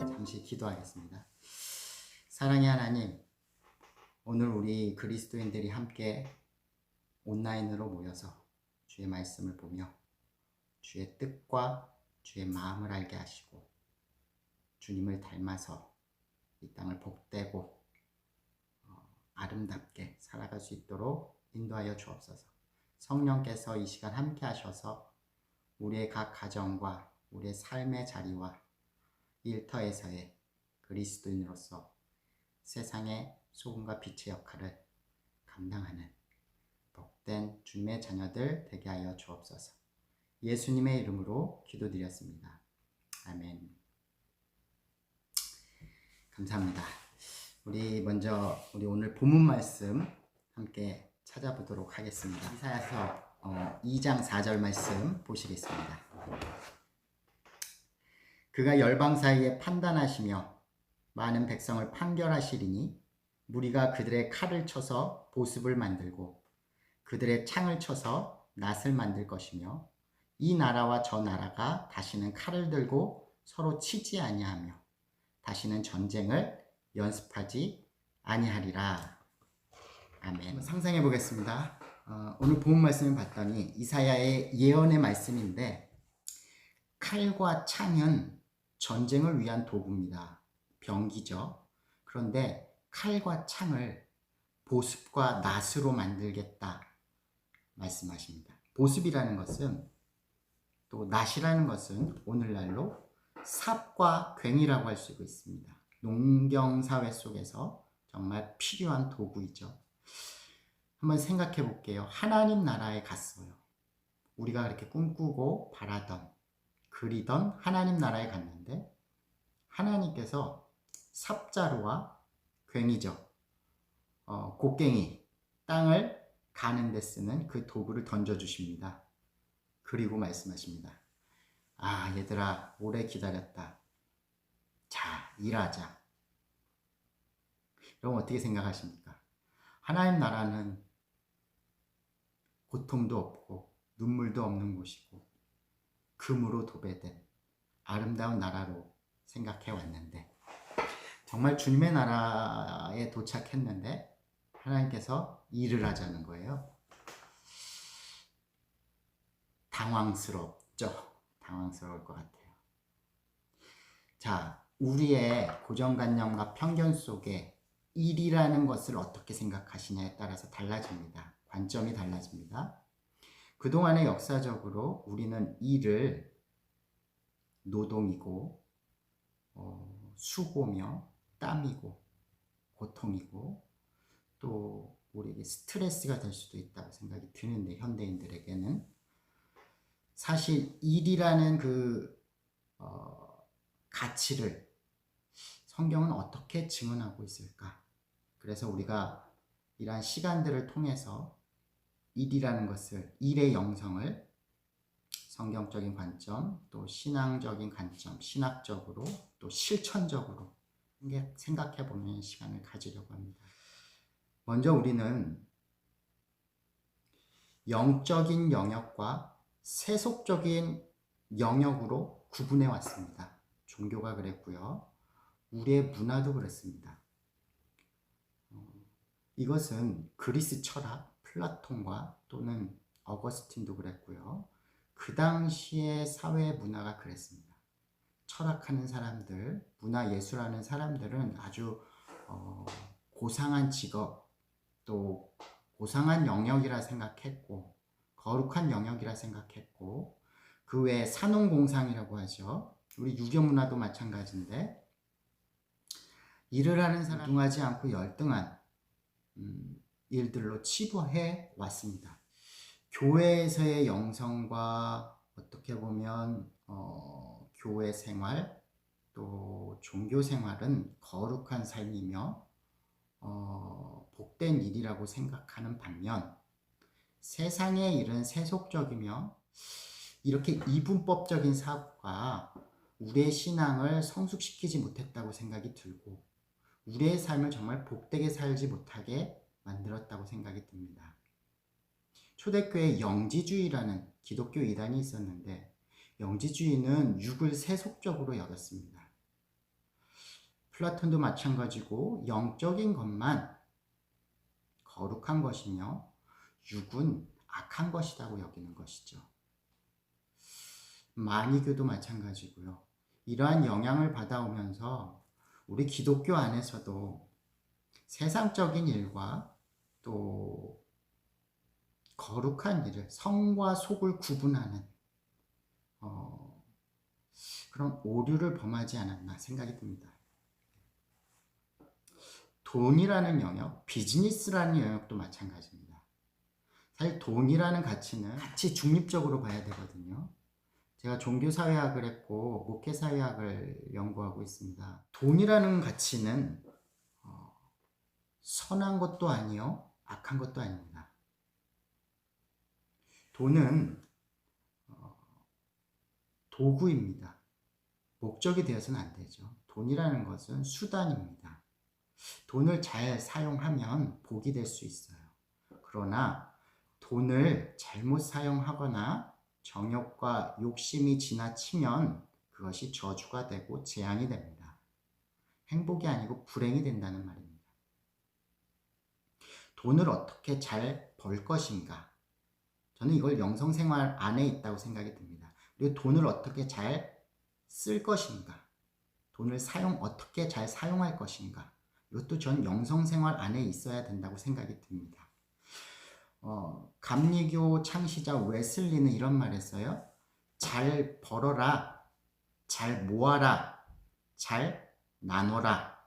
잠시 기도하겠습니다. 사랑의 하나님, 오늘 우리 그리스도인들이 함께 온라인으로 모여서 주의 말씀을 보며 주의 뜻과 주의 마음을 알게 하시고 주님을 닮아서 이 땅을 복되고 아름답게 살아갈 수 있도록 인도하여 주옵소서. 성령께서 이 시간 함께 하셔서 우리의 각 가정과 우리의 삶의 자리와 일터에서의 그리스도인으로서 세상의 소금과 빛의 역할을 감당하는 복된 주님의 자녀들 되게 하여 주옵소서. 예수님의 이름으로 기도드렸습니다. 아멘. 감사합니다. 우리 먼저 오늘 본문 말씀 함께 찾아보도록 하겠습니다. 이사야서 2장 4절 말씀 보시겠습니다. 그가 열방 사이에 판단하시며 많은 백성을 판결하시리니 무리가 그들의 칼을 쳐서 보습을 만들고 그들의 창을 쳐서 낫을 만들 것이며 이 나라와 저 나라가 다시는 칼을 들고 서로 치지 아니하며 다시는 전쟁을 연습하지 아니하리라. 아멘. 상상해 보겠습니다. 오늘 본 말씀을 봤더니 이사야의 예언의 말씀인데 칼과 창은 전쟁을 위한 도구입니다. 병기죠. 그런데 칼과 창을 보습과 낫으로 만들겠다 말씀하십니다. 보습이라는 것은 또 낫이라는 것은 오늘날로 삽과 괭이라고 할 수 있습니다. 농경사회 속에서 정말 필요한 도구이죠. 한번 생각해 볼게요. 하나님 나라에 갔어요. 우리가 그렇게 꿈꾸고 바라던 그리던 하나님 나라에 갔는데 하나님께서 삽자루와 괭이죠. 곡괭이, 땅을 가는 데 쓰는 그 도구를 던져주십니다. 그리고 말씀하십니다. 아, 얘들아, 오래 기다렸다. 자, 일하자. 여러분 어떻게 생각하십니까? 하나님 나라는 고통도 없고 눈물도 없는 곳이고 금으로 도배된 아름다운 나라로 생각해 왔는데 정말 주님의 나라에 도착했는데 하나님께서 일을 하자는 거예요. 당황스럽죠? 당황스러울 것 같아요. 자, 우리의 고정관념과 편견 속에 일이라는 것을 어떻게 생각하시냐에 따라서 달라집니다. 관점이 달라집니다. 그동안의 역사적으로 우리는 일을 노동이고 수고며 땀이고 고통이고 또 우리에게 스트레스가 될 수도 있다고 생각이 드는데 현대인들에게는 사실 일이라는 그 가치를 성경은 어떻게 증언하고 있을까? 그래서 우리가 이러한 시간들을 통해서 일이라는 것을, 일의 영성을 성경적인 관점, 또 신앙적인 관점, 신학적으로, 또 실천적으로 생각해 보는 시간을 가지려고 합니다. 먼저 우리는 영적인 영역과 세속적인 영역으로 구분해 왔습니다. 종교가 그랬고요. 우리의 문화도 그렇습니다. 이것은 그리스 철학, 플라톤과 또는 어거스틴도 그랬고요. 그 당시의 사회 문화가 그랬습니다. 철학하는 사람들, 문화예술하는 사람들은 아주 고상한 직업, 또 고상한 영역이라 생각했고 거룩한 영역이라 생각했고 그 외에 산업공상이라고 하죠. 우리 유교문화도 마찬가지인데 일을 하는 사람 무등하지 않고 열등한 일들로 치부해 왔습니다. 교회에서의 영성과 어떻게 보면 교회 생활 또 종교 생활은 거룩한 삶이며 복된 일이라고 생각하는 반면 세상의 일은 세속적이며 이렇게 이분법적인 사고가 우리의 신앙을 성숙시키지 못했다고 생각이 들고 우리의 삶을 정말 복되게 살지 못하게 만들었다고 생각이 듭니다. 초대교회에 영지주의라는 기독교 이단이 있었는데 영지주의는 육을 세속적으로 여겼습니다. 플라톤도 마찬가지고 영적인 것만 거룩한 것이며 육은 악한 것이라고 여기는 것이죠. 마니교도 마찬가지고요. 이러한 영향을 받아오면서 우리 기독교 안에서도 세상적인 일과 또 거룩한 일을, 성과 속을 구분하는 그런 오류를 범하지 않았나 생각이 듭니다. 돈이라는 영역, 비즈니스라는 영역도 마찬가지입니다. 사실 돈이라는 가치는 같이 중립적으로 봐야 되거든요. 제가 종교사회학을 했고 목회사회학을 연구하고 있습니다. 돈이라는 가치는 선한 것도 아니요 악한 것도 아닙니다. 돈은 도구입니다. 목적이 되어서는 안 되죠. 돈이라는 것은 수단입니다. 돈을 잘 사용하면 복이 될 수 있어요. 그러나 돈을 잘못 사용하거나 정욕과 욕심이 지나치면 그것이 저주가 되고 재앙이 됩니다. 행복이 아니고 불행이 된다는 말입니다. 돈을 어떻게 잘 벌 것인가? 저는 이걸 영성생활 안에 있다고 생각이 듭니다. 그리고 돈을 어떻게 잘 쓸 것인가? 돈을 어떻게 잘 사용할 것인가? 이것도 전 영성생활 안에 있어야 된다고 생각이 듭니다. 감리교 창시자 웨슬리는 이런 말 했어요. 잘 벌어라, 잘 모아라, 잘 나눠라.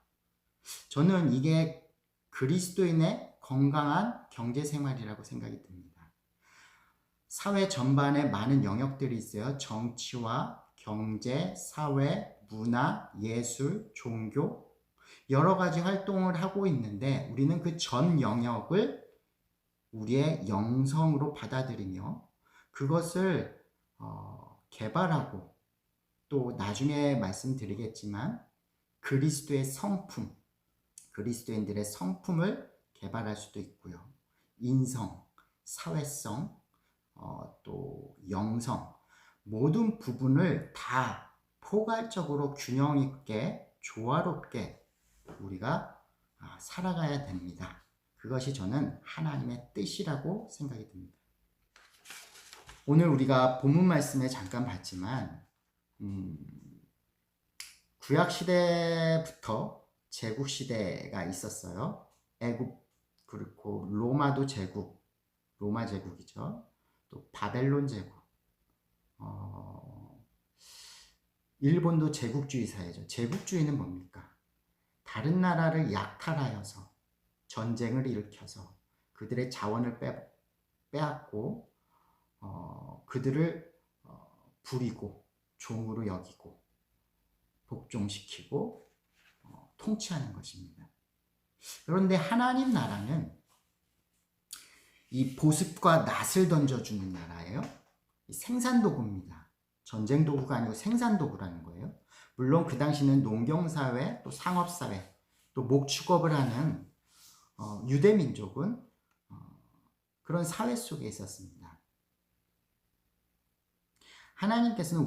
저는 이게 그리스도인의 건강한 경제생활이라고 생각이 듭니다. 사회 전반에 많은 영역들이 있어요. 정치와 경제, 사회, 문화, 예술, 종교 여러 가지 활동을 하고 있는데 우리는 그 전 영역을 우리의 영성으로 받아들이며 그것을 개발하고 또 나중에 말씀드리겠지만 그리스도의 성품, 그리스도인들의 성품을 개발할 수도 있고요. 인성, 사회성, 또 영성 모든 부분을 다 포괄적으로 균형 있게 조화롭게 우리가 살아가야 됩니다. 그것이 저는 하나님의 뜻이라고 생각이 듭니다. 오늘 우리가 본문 말씀에 잠깐 봤지만 구약시대부터 제국시대가 있었어요. 애굽 그리고 로마도 제국, 로마 제국이죠. 또 바벨론 제국, 일본도 제국주의 사회죠. 제국주의는 뭡니까? 다른 나라를 약탈하여서 전쟁을 일으켜서 그들의 자원을 빼앗고 그들을 부리고 종으로 여기고 복종시키고 통치하는 것입니다. 그런데 하나님 나라는 이 보습과 낫을 던져주는 나라예요. 생산도구입니다. 전쟁 도구가 아니고 생산도구라는 거예요. 물론 그 당시는 농경사회, 또 상업사회, 또 목축업을 하는 유대민족은 그런 사회 속에 있었습니다. 하나님께서는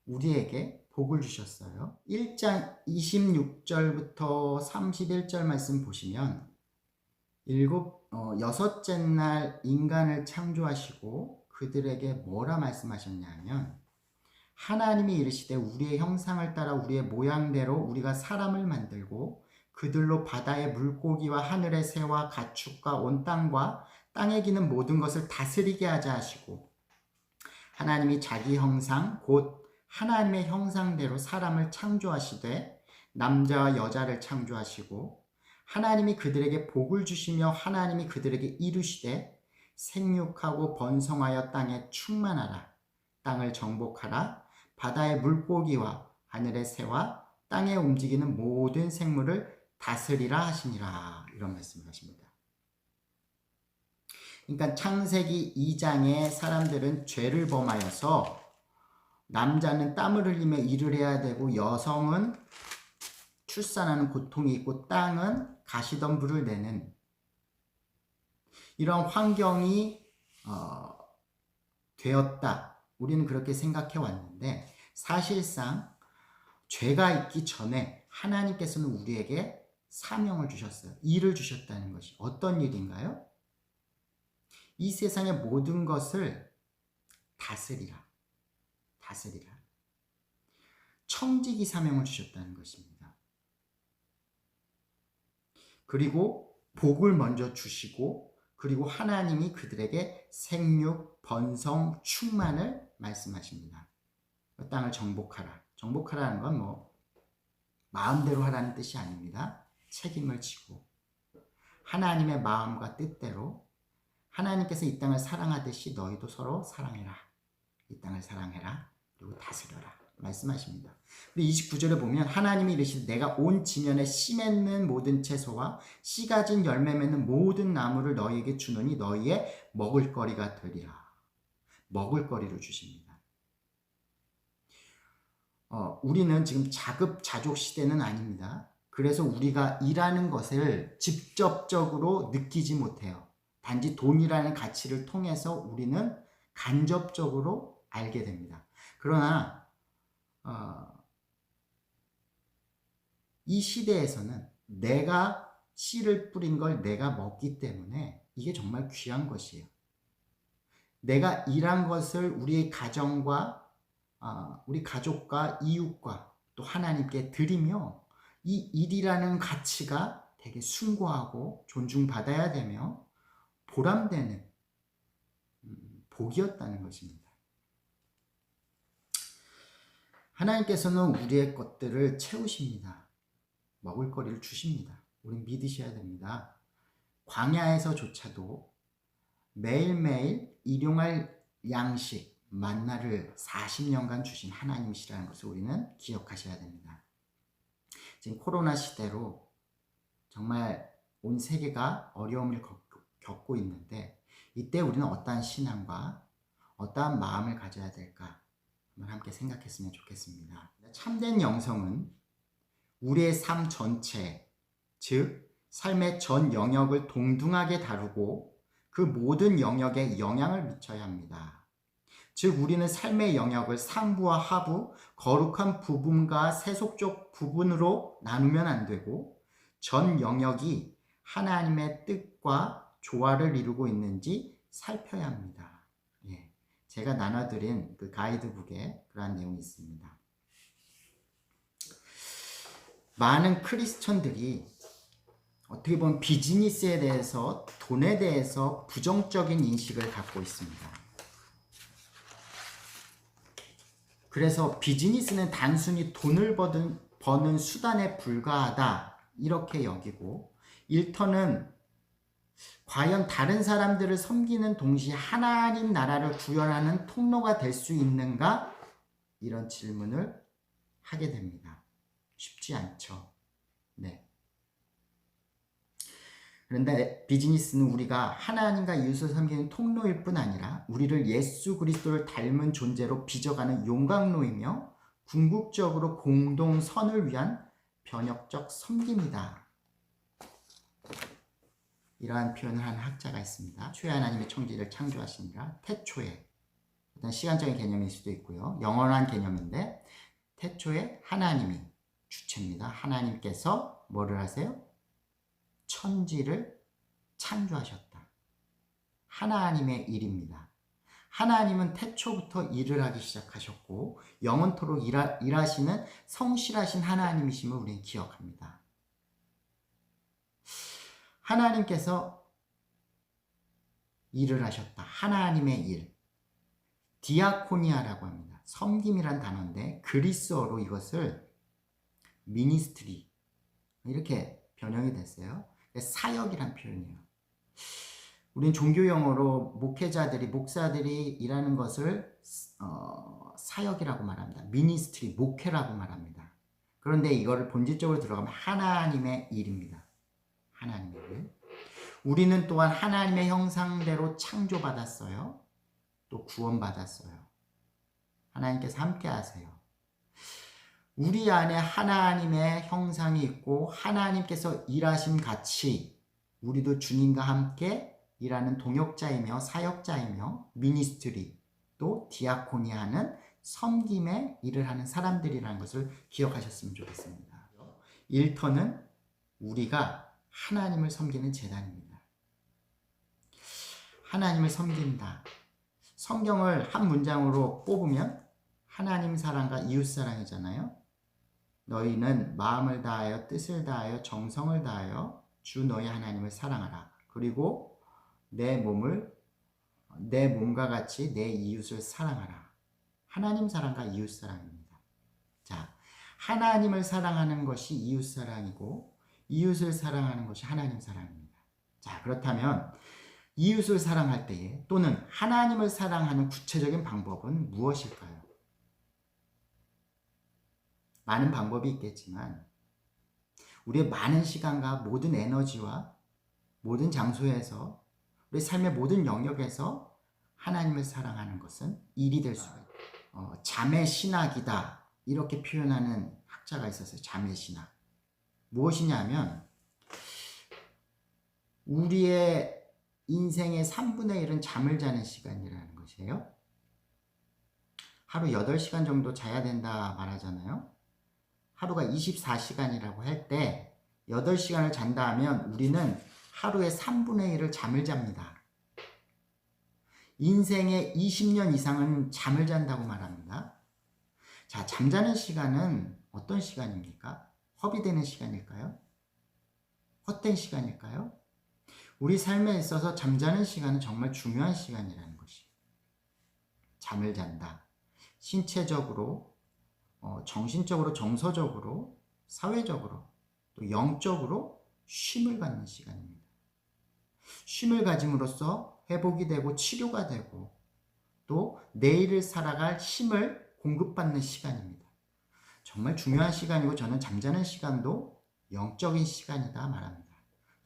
우리에게 복을 주셨어요. 1장 26절부터 31절 말씀 보시면 여섯째 날 인간을 창조하시고 그들에게 뭐라 말씀하셨냐면 하나님이 이르시되 우리의 형상을 따라 우리의 모양대로 우리가 사람을 만들고 그들로 바다의 물고기와 하늘의 새와 가축과 온 땅과 땅에 기는 모든 것을 다스리게 하자 하시고 하나님이 자기 형상 곧 하나님의 형상대로 사람을 창조하시되 남자와 여자를 창조하시고 하나님이 그들에게 복을 주시며 하나님이 그들에게 이르시되 생육하고 번성하여 땅에 충만하라 땅을 정복하라 바다의 물고기와 하늘의 새와 땅에 움직이는 모든 생물을 다스리라 하시니라 이런 말씀을 하십니다. 그러니까 창세기 2장에 사람들은 죄를 범하여서 남자는 땀을 흘리며 일을 해야 되고 여성은 출산하는 고통이 있고 땅은 가시덤불을 내는 이런 환경이 되었다. 우리는 그렇게 생각해 왔는데 사실상 죄가 있기 전에 하나님께서는 우리에게 사명을 주셨어요. 일을 주셨다는 것이 어떤 일인가요? 이 세상의 모든 것을 다스리라. 다스리라. 청지기 사명을 주셨다는 것입니다. 그리고 복을 먼저 주시고 그리고 하나님이 그들에게 생육, 번성, 충만을 말씀하십니다. 땅을 정복하라. 정복하라는 건 뭐 마음대로 하라는 뜻이 아닙니다. 책임을 지고 하나님의 마음과 뜻대로 하나님께서 이 땅을 사랑하듯이 너희도 서로 사랑해라. 이 땅을 사랑해라. 그리고 다스려라. 말씀하십니다. 그리고 29절에 보면 하나님이 이르시되 내가 온 지면에 씨 맺는 모든 채소와 씨 가진 열매 맺는 모든 나무를 너희에게 주노니 너희의 먹을거리가 되리라. 먹을거리를 주십니다. 우리는 지금 자급자족 시대는 아닙니다. 그래서 우리가 일하는 것을 직접적으로 느끼지 못해요. 단지 돈이라는 가치를 통해서 우리는 간접적으로 알게 됩니다. 그러나 이 시대에서는 내가 씨를 뿌린 걸 내가 먹기 때문에 이게 정말 귀한 것이에요. 내가 일한 것을 우리의 가정과 우리 가족과 이웃과 또 하나님께 드리며 이 일이라는 가치가 되게 숭고하고 존중받아야 되며 보람되는 복이었다는 것입니다. 하나님께서는 우리의 것들을 채우십니다. 먹을거리를 주십니다. 우린 믿으셔야 됩니다. 광야에서조차도 매일매일 일용할 양식, 만나를 40년간 주신 하나님이시라는 것을 우리는 기억하셔야 됩니다. 지금 코로나 시대로 정말 온 세계가 어려움을 겪고 있는데 이때 우리는 어떠한 신앙과 어떠한 마음을 가져야 될까 한번 함께 생각했으면 좋겠습니다. 참된 영성은 우리의 삶 전체, 즉 삶의 전 영역을 동등하게 다루고 그 모든 영역에 영향을 미쳐야 합니다. 즉 우리는 삶의 영역을 상부와 하부, 거룩한 부분과 세속적 부분으로 나누면 안 되고 전 영역이 하나님의 뜻과 조화를 이루고 있는지 살펴야 합니다. 예, 제가 나눠드린 그 가이드북에 그러한 내용이 있습니다. 많은 크리스천들이 어떻게 보면 비즈니스에 대해서, 돈에 대해서 부정적인 인식을 갖고 있습니다. 그래서 비즈니스는 단순히 돈을 버는 수단에 불과하다 이렇게 여기고 일터는 과연 다른 사람들을 섬기는 동시에 하나님 나라를 구현하는 통로가 될 수 있는가? 이런 질문을 하게 됩니다. 쉽지 않죠. 네. 그런데 비즈니스는 우리가 하나님과 이웃을 섬기는 통로일 뿐 아니라 우리를 예수 그리스도를 닮은 존재로 빚어가는 용광로이며 궁극적으로 공동 선을 위한 변혁적 섬김이다. 이러한 표현을 한 학자가 있습니다. 초에 하나님의 천지를 창조하시니라. 태초에, 일단 시간적인 개념일 수도 있고요. 영원한 개념인데 태초에 하나님이 주체입니다. 하나님께서 뭐를 하세요? 천지를 창조하셨다. 하나님의 일입니다. 하나님은 태초부터 일을 하기 시작하셨고 영원토록 일하시는 성실하신 하나님이심을 우리는 기억합니다. 하나님께서 일을 하셨다. 하나님의 일. 디아코니아라고 합니다. 섬김이란 단어인데 그리스어로 이것을 미니스트리 이렇게 변형이 됐어요. 사역이란 표현이에요. 우린 종교 용어로 목회자들이, 목사들이 일하는 것을 사역이라고 말합니다. 미니스트리, 목회라고 말합니다. 그런데 이거를 본질적으로 들어가면 하나님의 일입니다. 하나님의 일. 우리는 또한 하나님의 형상대로 창조받았어요. 또 구원받았어요. 하나님께서 함께 하세요. 우리 안에 하나님의 형상이 있고 하나님께서 일하심 같이 우리도 주님과 함께 일하는 동역자이며 사역자이며 미니스트리 또 디아코니 하는 섬김의 일을 하는 사람들이라는 것을 기억하셨으면 좋겠습니다. 일터는 우리가 하나님을 섬기는 재단입니다. 하나님을 섬긴다. 성경을 한 문장으로 뽑으면 하나님 사랑과 이웃 사랑이잖아요. 너희는 마음을 다하여 뜻을 다하여 정성을 다하여 주 너희 하나님을 사랑하라. 그리고 내 몸과 같이 내 이웃을 사랑하라. 하나님 사랑과 이웃 사랑입니다. 자, 하나님을 사랑하는 것이 이웃 사랑이고 이웃을 사랑하는 것이 하나님 사랑입니다. 자, 그렇다면 이웃을 사랑할 때에 또는 하나님을 사랑하는 구체적인 방법은 무엇일까요? 많은 방법이 있겠지만 우리의 많은 시간과 모든 에너지와 모든 장소에서 우리 삶의 모든 영역에서 하나님을 사랑하는 것은 일이 될 수가 있어요. 자매 신학이다 이렇게 표현하는 학자가 있었어요. 자매 신학. 무엇이냐면 우리의 인생의 3분의 1은 잠을 자는 시간이라는 것이에요. 하루 8시간 정도 자야 된다 말하잖아요. 하루가 24시간이라고 할 때 8시간을 잔다 하면 우리는 하루의 3분의 1을 잠을 잡니다. 인생의 20년 이상은 잠을 잔다고 말합니다. 자, 잠자는 시간은 어떤 시간입니까? 허비되는 시간일까요? 헛된 시간일까요? 우리 삶에 있어서 잠자는 시간은 정말 중요한 시간이라는 것이. 잠을 잔다. 신체적으로 정신적으로, 정서적으로, 사회적으로, 또 영적으로 쉼을 갖는 시간입니다. 쉼을 가짐으로써 회복이 되고 치료가 되고 또 내일을 살아갈 힘을 공급받는 시간입니다. 정말 중요한 시간이고 저는 잠자는 시간도 영적인 시간이다 말합니다.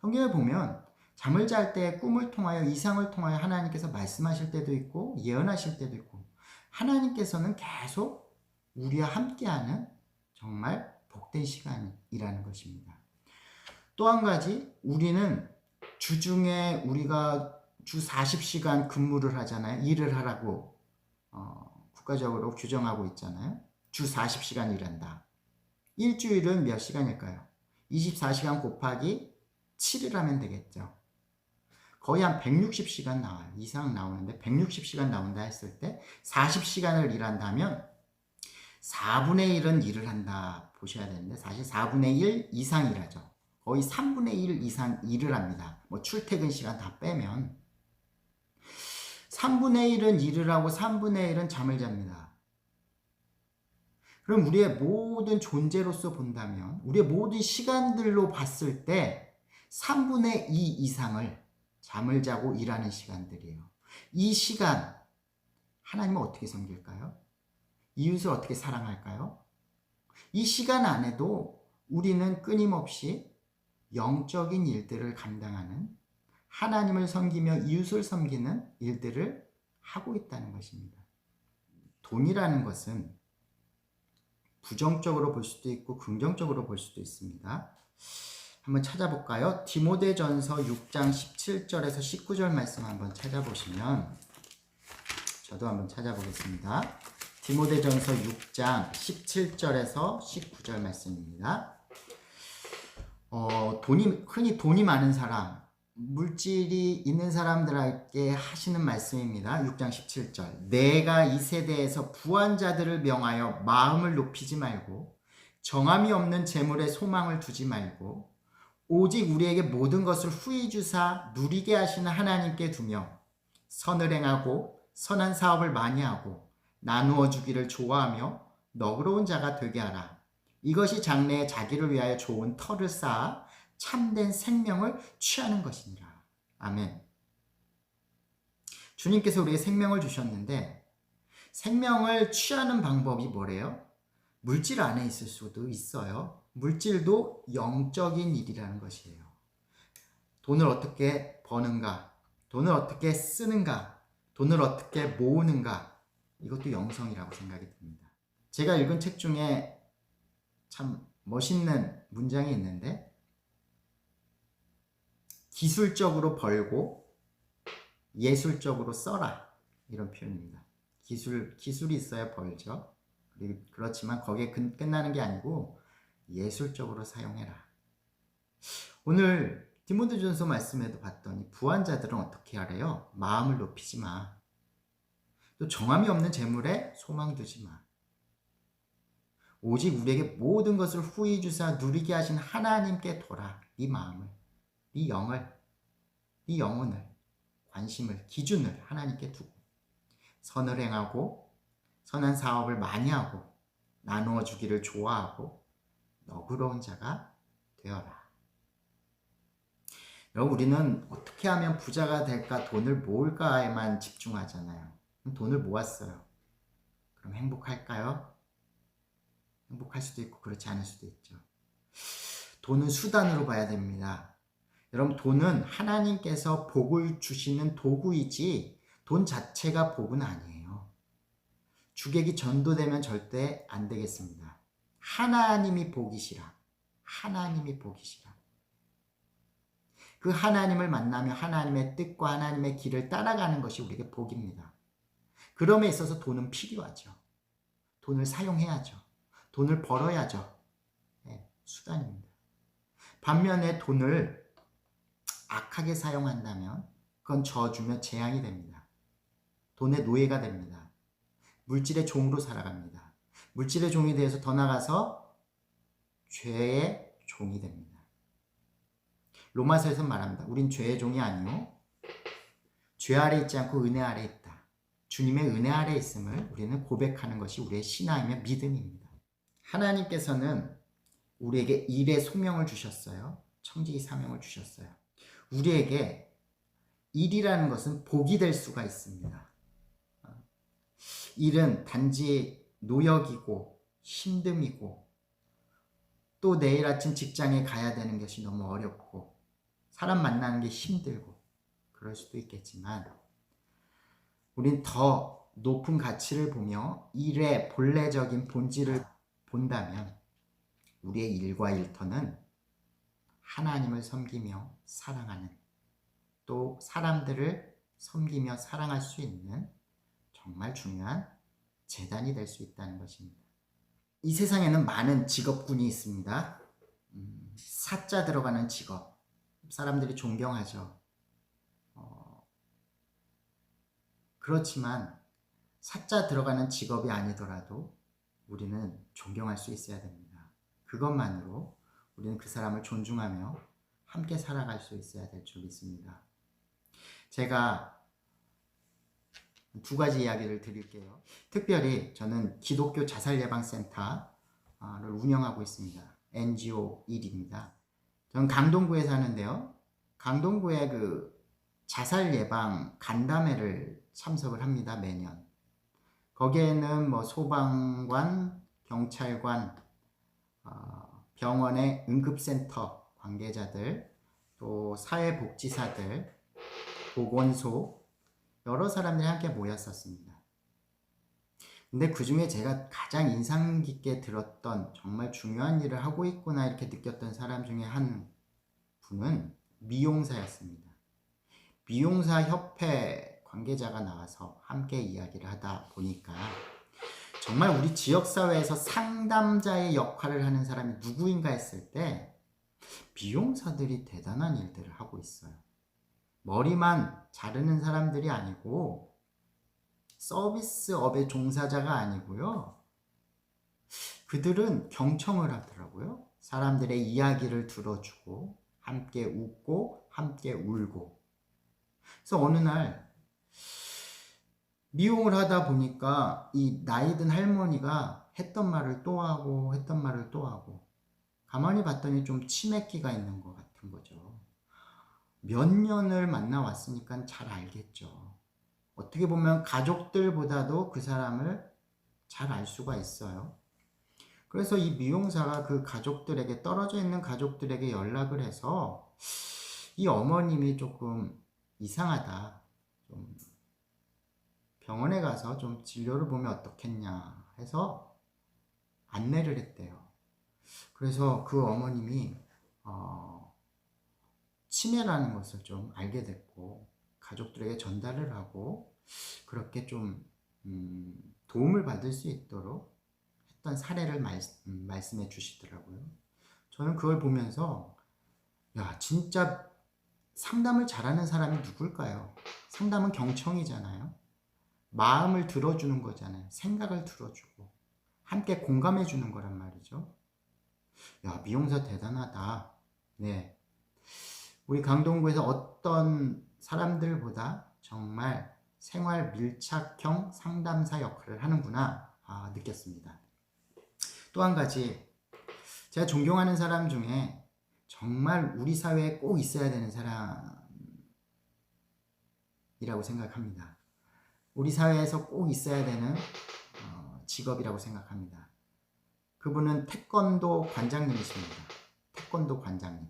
성경에 보면 잠을 잘 때 꿈을 통하여 이상을 통하여 하나님께서 말씀하실 때도 있고 예언하실 때도 있고 하나님께서는 계속 우리와 함께하는 정말 복된 시간이라는 것입니다. 또 한 가지 우리는 주중에 우리가 주 40시간 근무를 하잖아요. 일을 하라고 국가적으로 규정하고 있잖아요. 주 40시간 일한다. 일주일은 몇 시간일까요? 24시간 곱하기 7을 하면 되겠죠. 거의 한 160시간 나와요. 이상 나오는데 160시간 나온다 했을 때 40시간을 일한다면 4분의 1은 일을 한다 보셔야 되는데 사실 4분의 1 이상 일하죠. 거의 3분의 1 이상 일을 합니다. 뭐 출퇴근 시간 다 빼면 3분의 1은 일을 하고 3분의 1은 잠을 잡니다. 그럼 우리의 모든 존재로서 본다면 우리의 모든 시간들로 봤을 때 3분의 2 이상을 잠을 자고 일하는 시간들이에요. 이 시간 하나님은 어떻게 섬길까요? 이웃을 어떻게 사랑할까요? 이 시간 안에도 우리는 끊임없이 영적인 일들을 감당하는 하나님을 섬기며 이웃을 섬기는 일들을 하고 있다는 것입니다. 돈이라는 것은 부정적으로 볼 수도 있고 긍정적으로 볼 수도 있습니다. 한번 찾아볼까요? 디모데전서 6장 17절에서 19절 말씀 한번 찾아보시면 저도 한번 찾아보겠습니다. 디모데전서 6장 17절에서 19절 말씀입니다. 흔히 돈이 많은 사람, 물질이 있는 사람들에게 하시는 말씀입니다. 6장 17절. 내가 이 세대에서 부한 자들을 명하여 마음을 높이지 말고 정함이 없는 재물에 소망을 두지 말고 오직 우리에게 모든 것을 후히 주사 누리게 하시는 하나님께 두며 선을 행하고 선한 사업을 많이 하고 나누어 주기를 좋아하며 너그러운 자가 되게 하라. 이것이 장래에 자기를 위하여 좋은 터를 쌓아 참된 생명을 취하는 것이니라. 아멘. 주님께서 우리에게 생명을 주셨는데 생명을 취하는 방법이 뭐래요? 물질 안에 있을 수도 있어요. 물질도 영적인 일이라는 것이에요. 돈을 어떻게 버는가? 돈을 어떻게 쓰는가? 돈을 어떻게 모으는가? 이것도 영성이라고 생각이 듭니다. 제가 읽은 책 중에 참 멋있는 문장이 있는데, 기술적으로 벌고 예술적으로 써라, 이런 표현입니다. 기술이 있어야 벌죠. 그렇지만 거기에 끝나는 게 아니고 예술적으로 사용해라. 오늘 디모데전서 말씀에도 봤더니 부한 자들은 어떻게 하래요? 마음을 높이지 마. 또 정함이 없는 재물에 소망 두지 마. 오직 우리에게 모든 것을 후히 주사 누리게 하신 하나님께 돌아. 네 마음을, 네 영을, 네 영혼을, 관심을, 기준을 하나님께 두고 선을 행하고 선한 사업을 많이 하고 나누어 주기를 좋아하고 너그러운 자가 되어라. 여러분, 우리는 어떻게 하면 부자가 될까, 돈을 모을까에만 집중하잖아요. 돈을 모았어요. 그럼 행복할까요? 행복할 수도 있고 그렇지 않을 수도 있죠. 돈은 수단으로 봐야 됩니다. 여러분, 돈은 하나님께서 복을 주시는 도구이지 돈 자체가 복은 아니에요. 주객이 전도되면 절대 안 되겠습니다. 하나님이 복이시라. 하나님이 복이시라. 그 하나님을 만나며 하나님의 뜻과 하나님의 길을 따라가는 것이 우리에게 복입니다. 그럼에 있어서 돈은 필요하죠. 돈을 사용해야죠. 돈을 벌어야죠. 네, 수단입니다. 반면에 돈을 악하게 사용한다면 그건 저주며 재앙이 됩니다. 돈의 노예가 됩니다. 물질의 종으로 살아갑니다. 물질의 종이 되어서 더 나아가서 죄의 종이 됩니다. 로마서에서 말합니다. 우린 죄의 종이 아니요 죄 아래 있지 않고 은혜 아래 있다. 주님의 은혜 아래 있음을 우리는 고백하는 것이 우리의 신앙이며 믿음입니다. 하나님께서는 우리에게 일의 소명을 주셨어요. 청지기 사명을 주셨어요. 우리에게 일이라는 것은 복이 될 수가 있습니다. 일은 단지 노역이고 힘듦이고 또 내일 아침 직장에 가야 되는 것이 너무 어렵고 사람 만나는 게 힘들고 그럴 수도 있겠지만 우린 더 높은 가치를 보며 일의 본래적인 본질을 본다면 우리의 일과 일터는 하나님을 섬기며 사랑하는, 또 사람들을 섬기며 사랑할 수 있는 정말 중요한 재단이 될 수 있다는 것입니다. 이 세상에는 많은 직업군이 있습니다. 사자 들어가는 직업, 사람들이 존경하죠. 그렇지만 사자 들어가는 직업이 아니더라도 우리는 존경할 수 있어야 됩니다. 그것만으로 우리는 그 사람을 존중하며 함께 살아갈 수 있어야 될 줄 믿습니다. 제가 두 가지 이야기를 드릴게요. 특별히 저는 기독교 자살예방센터를 운영하고 있습니다. NGO 일입니다. 저는 강동구에 사는데요. 강동구에 그 자살예방 간담회를 참석을 합니다. 매년. 거기에는 뭐 소방관, 경찰관, 병원의 응급센터 관계자들, 또 사회복지사들, 보건소, 여러 사람들이 함께 모였었습니다. 근데 그 중에 제가 가장 인상 깊게 들었던, 정말 중요한 일을 하고 있구나 이렇게 느꼈던 사람 중에 한 분은 미용사였습니다. 미용사 협회 관계자가 나와서 함께 이야기를 하다 보니까 정말 우리 지역사회에서 상담자의 역할을 하는 사람이 누구인가 했을 때 미용사들이 대단한 일들을 하고 있어요. 머리만 자르는 사람들이 아니고 서비스업의 종사자가 아니고요. 그들은 경청을 하더라고요. 사람들의 이야기를 들어주고 함께 웃고 함께 울고. 그래서 어느 날 미용을 하다 보니까 이 나이든 할머니가 했던 말을 또 하고 했던 말을 또 하고, 가만히 봤더니 좀 치매기가 있는 것 같은 거죠. 몇 년을 만나왔으니까 잘 알겠죠. 어떻게 보면 가족들보다도 그 사람을 잘 알 수가 있어요. 그래서 이 미용사가 그 가족들에게, 떨어져 있는 가족들에게 연락을 해서 이 어머님이 조금 이상하다, 좀 병원에 가서 좀 진료를 보면 어떻겠냐 해서 안내를 했대요. 그래서 그 어머님이 치매라는 것을 좀 알게 됐고 가족들에게 전달을 하고 그렇게 좀 도움을 받을 수 있도록 했던 사례를 말씀해 주시더라고요. 저는 그걸 보면서 야, 진짜 상담을 잘하는 사람이 누굴까요? 상담은 경청이잖아요. 마음을 들어주는 거잖아요. 생각을 들어주고 함께 공감해 주는 거란 말이죠. 야, 미용사 대단하다. 네. 우리 강동구에서 어떤 사람들보다 정말 생활 밀착형 상담사 역할을 하는구나 느꼈습니다. 또 한 가지 제가 존경하는 사람 중에 정말 우리 사회에 꼭 있어야 되는 사람이라고 생각합니다. 우리 사회에서 꼭 있어야 되는 직업이라고 생각합니다. 그분은 태권도 관장님이십니다. 태권도 관장님.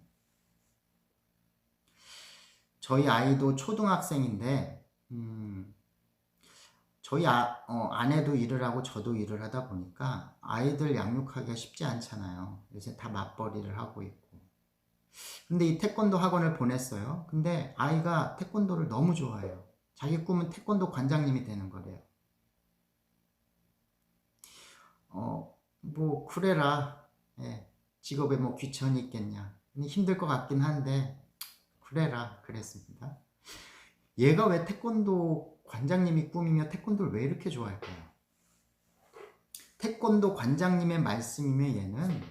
저희 아이도 초등학생인데 저희 아내도 일을 하고 저도 일을 하다 보니까 아이들 양육하기가 쉽지 않잖아요. 요새 다 맞벌이를 하고 있고. 근데 이 태권도 학원을 보냈어요. 근데 아이가 태권도를 너무 좋아해요. 자기 꿈은 태권도 관장님이 되는 거래요. 뭐 그래라. 예, 직업에 뭐 귀천이 있겠냐. 힘들 것 같긴 한데 그래라 그랬습니다. 얘가 왜 태권도 관장님이 꿈이며 태권도를 왜 이렇게 좋아할까요? 태권도 관장님의 말씀이면 얘는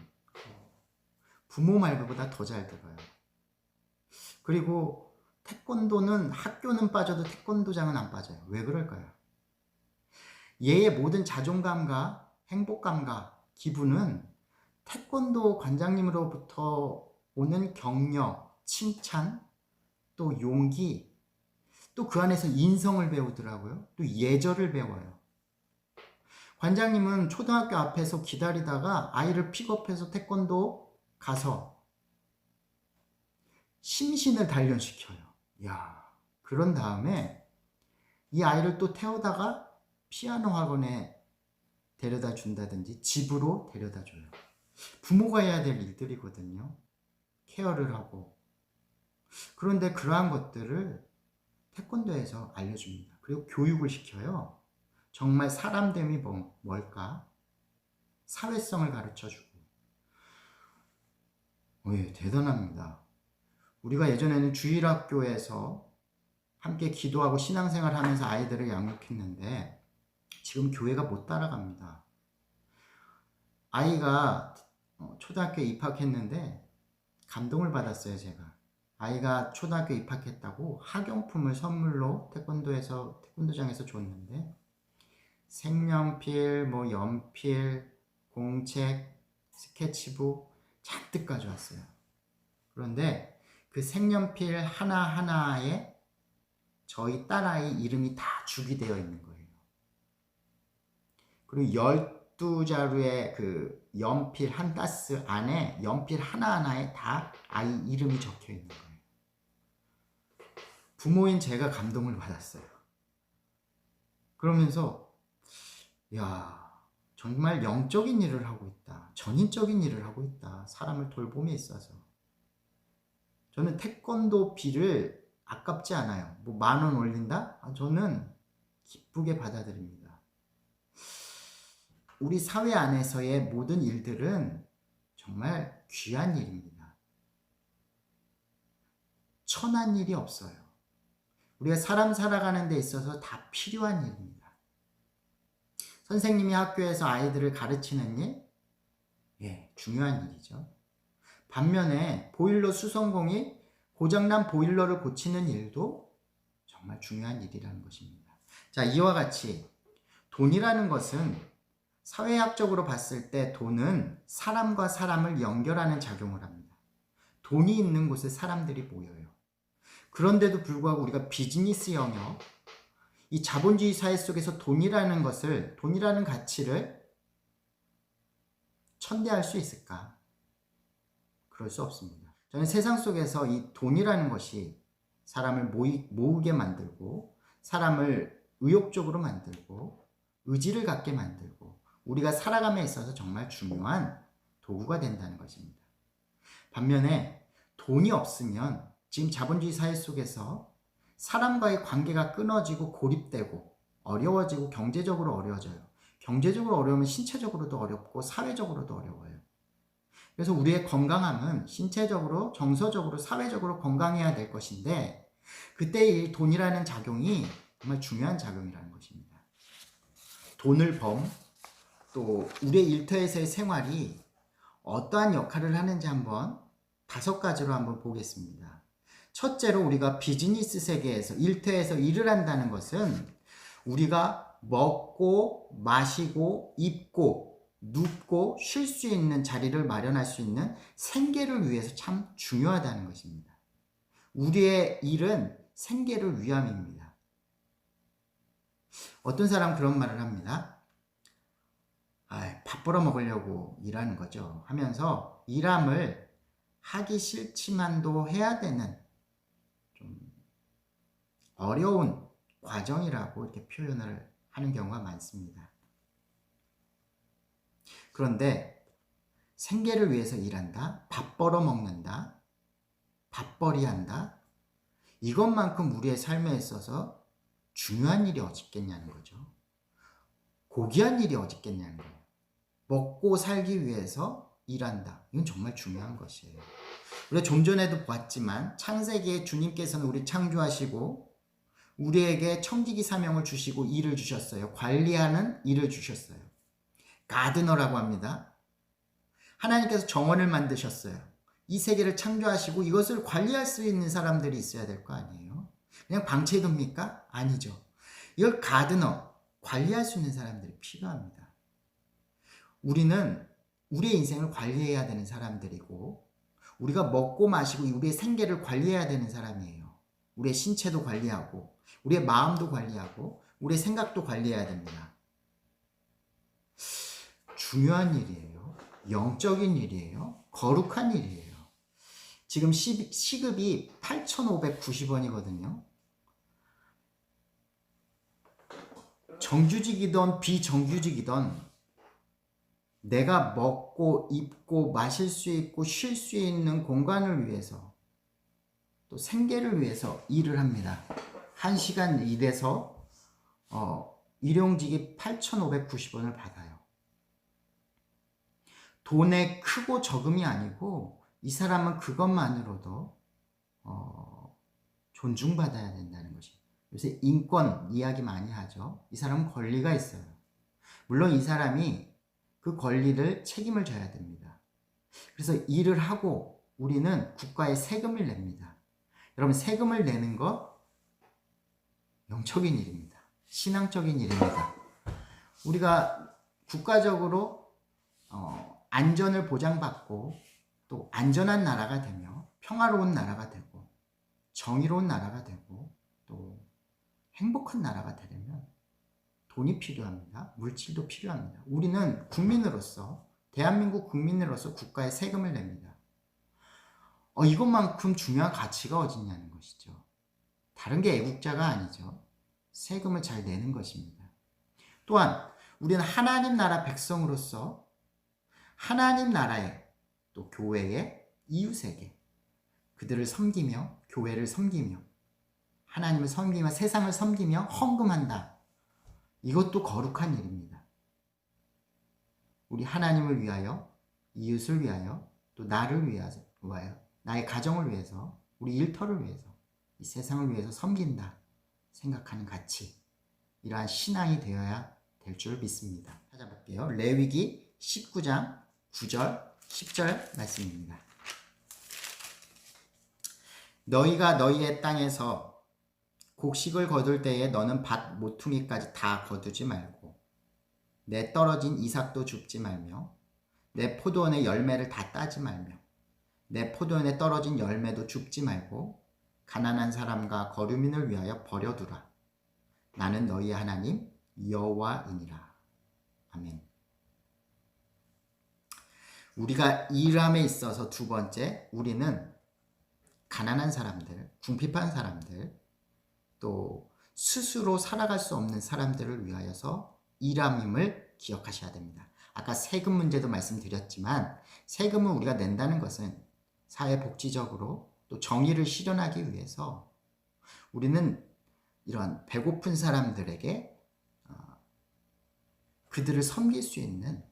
부모 말보다 더 잘 들어요. 그리고 태권도는 학교는 빠져도 태권도장은 안 빠져요. 왜 그럴까요? 얘의 모든 자존감과 행복감과 기분은 태권도 관장님으로부터 오는 격려, 칭찬, 또 용기, 또 그 안에서 인성을 배우더라고요. 또 예절을 배워요. 관장님은 초등학교 앞에서 기다리다가 아이를 픽업해서 태권도 가서 심신을 단련시켜요. 야, 그런 다음에 이 아이를 또 태우다가 피아노 학원에 데려다 준다든지 집으로 데려다 줘요. 부모가 해야 될 일들이거든요. 케어를 하고. 그런데 그러한 것들을 태권도에서 알려줍니다. 그리고 교육을 시켜요. 정말 사람됨이 뭘까? 사회성을 가르쳐주고. 예, 대단합니다. 우리가 예전에는 주일학교에서 함께 기도하고 신앙생활 하면서 아이들을 양육했는데 지금 교회가 못 따라갑니다. 아이가 초등학교에 입학했는데 감동을 받았어요, 제가. 아이가 초등학교 입학했다고 학용품을 선물로 태권도장에서 줬는데 색연필, 뭐 연필, 공책, 스케치북 잔뜩 가져왔어요. 그런데 그 색연필 하나하나에 저희 딸아이 이름이 다 죽이되어 있는 거예요. 그리고 12자루의 그 연필 한 따스 안에 연필 하나하나에 다 아이 이름이 적혀 있는 거예요. 부모인 제가 감동을 받았어요. 그러면서 야, 정말 영적인 일을 하고 있다. 전인적인 일을 하고 있다. 사람을 돌봄에 있어서. 저는 태권도비를 아깝지 않아요. 뭐 10,000원 올린다? 저는 기쁘게 받아들입니다. 우리 사회 안에서의 모든 일들은 정말 귀한 일입니다. 천한 일이 없어요. 우리가 사람 살아가는 데 있어서 다 필요한 일입니다. 선생님이 학교에서 아이들을 가르치는 일, 예, 중요한 일이죠. 반면에 보일러 수선공이 고장난 보일러를 고치는 일도 정말 중요한 일이라는 것입니다. 자, 이와 같이 돈이라는 것은 사회학적으로 봤을 때 돈은 사람과 사람을 연결하는 작용을 합니다. 돈이 있는 곳에 사람들이 모여요. 그런데도 불구하고 우리가 비즈니스 영역, 이 자본주의 사회 속에서 돈이라는 가치를 천대할 수 있을까? 그럴 수 없습니다. 저는 세상 속에서 이 돈이라는 것이 사람을 모으게 만들고 사람을 의욕적으로 만들고 의지를 갖게 만들고 우리가 살아감에 있어서 정말 중요한 도구가 된다는 것입니다. 반면에 돈이 없으면 지금 자본주의 사회 속에서 사람과의 관계가 끊어지고 고립되고 어려워지고 경제적으로 어려워져요. 경제적으로 어려우면 신체적으로도 어렵고 사회적으로도 어려워요. 그래서 우리의 건강함은 신체적으로, 정서적으로, 사회적으로 건강해야 될 것인데 그때 이 돈이라는 작용이 정말 중요한 작용이라는 것입니다. 돈을 또 우리의 일터에서의 생활이 어떠한 역할을 하는지 한번 5가지로 한번 보겠습니다. 첫째로 우리가 비즈니스 세계에서 일터에서 일을 한다는 것은 우리가 먹고 마시고 입고 눕고 쉴 수 있는 자리를 마련할 수 있는 생계를 위해서 참 중요하다는 것입니다. 우리의 일은 생계를 위함입니다. 어떤 사람 그런 말을 합니다. 밥 벌어 먹으려고 일하는 거죠 하면서 일함을 하기 싫지만도 해야 되는 좀 어려운 과정이라고 이렇게 표현을 하는 경우가 많습니다. 그런데 생계를 위해서 일한다, 밥 벌어 먹는다, 밥벌이 한다, 이것만큼 우리의 삶에 있어서 중요한 일이 어디 있겠냐는 거죠. 고귀한 일이 어디 있겠냐는 거예요. 먹고 살기 위해서 일한다. 이건 정말 중요한 것이에요. 우리가 좀 전에도 보았지만 창세기에 주님께서는 우리 창조하시고 우리에게 청지기 사명을 주시고 일을 주셨어요. 관리하는 일을 주셨어요. 가드너라고 합니다. 하나님께서 정원을 만드셨어요. 이 세계를 창조하시고 이것을 관리할 수 있는 사람들이 있어야 될 거 아니에요. 그냥 방치해둡니까? 아니죠. 이걸 가드너, 관리할 수 있는 사람들이 필요합니다. 우리는 우리의 인생을 관리해야 되는 사람들이고 우리가 먹고 마시고 우리의 생계를 관리해야 되는 사람이에요. 우리의 신체도 관리하고 우리의 마음도 관리하고 우리의 생각도 관리해야 됩니다. 중요한 일이에요. 영적인 일이에요. 거룩한 일이에요. 지금 시급이 8,590원이거든요. 정규직이든 비정규직이든 내가 먹고 입고 마실 수 있고 쉴 수 있는 공간을 위해서 또 생계를 위해서 일을 합니다. 1시간 일해서 일용직이 8,590원을 받아요. 돈의 크고 적음이 아니고 이 사람은 그것만으로도 존중받아야 된다는 것입니다. 요새 인권 이야기 많이 하죠. 이 사람은 권리가 있어요. 물론 이 사람이 그 권리를 책임을 져야 됩니다. 그래서 일을 하고 우리는 국가에 세금을 냅니다. 여러분, 세금을 내는 것 영적인 일입니다. 신앙적인 일입니다. 우리가 국가적으로 안전을 보장받고 또 안전한 나라가 되며 평화로운 나라가 되고 정의로운 나라가 되고 또 행복한 나라가 되려면 돈이 필요합니다. 물질도 필요합니다. 우리는 국민으로서 대한민국 국민으로서 국가에 세금을 냅니다. 이것만큼 중요한 가치가 어딨냐는 것이죠. 다른 게 애국자가 아니죠. 세금을 잘 내는 것입니다. 또한 우리는 하나님 나라 백성으로서 하나님 나라에 또 교회에 이웃에게 그들을 섬기며 교회를 섬기며 하나님을 섬기며 세상을 섬기며 헌금한다. 이것도 거룩한 일입니다. 우리 하나님을 위하여, 이웃을 위하여, 또 나를 위하여, 나의 가정을 위해서, 우리 일터를 위해서, 이 세상을 위해서 섬긴다 생각하는 가치, 이러한 신앙이 되어야 될 줄 믿습니다. 찾아볼게요. 레위기 19장 9절, 10절 말씀입니다. 너희가 너희의 땅에서 곡식을 거둘 때에 너는 밭 모퉁이까지 다 거두지 말고 내 떨어진 이삭도 줍지 말며 내 포도원의 열매를 다 따지 말며 내 포도원에 떨어진 열매도 줍지 말고 가난한 사람과 거류민을 위하여 버려두라. 나는 너희의 하나님 여호와이니라. 아멘. 우리가 일함에 있어서 두 번째, 우리는 가난한 사람들, 궁핍한 사람들, 또 스스로 살아갈 수 없는 사람들을 위하여서 일함임을 기억하셔야 됩니다. 아까 세금 문제도 말씀드렸지만 세금을 우리가 낸다는 것은 사회복지적으로 또 정의를 실현하기 위해서 우리는 이런 배고픈 사람들에게 그들을 섬길 수 있는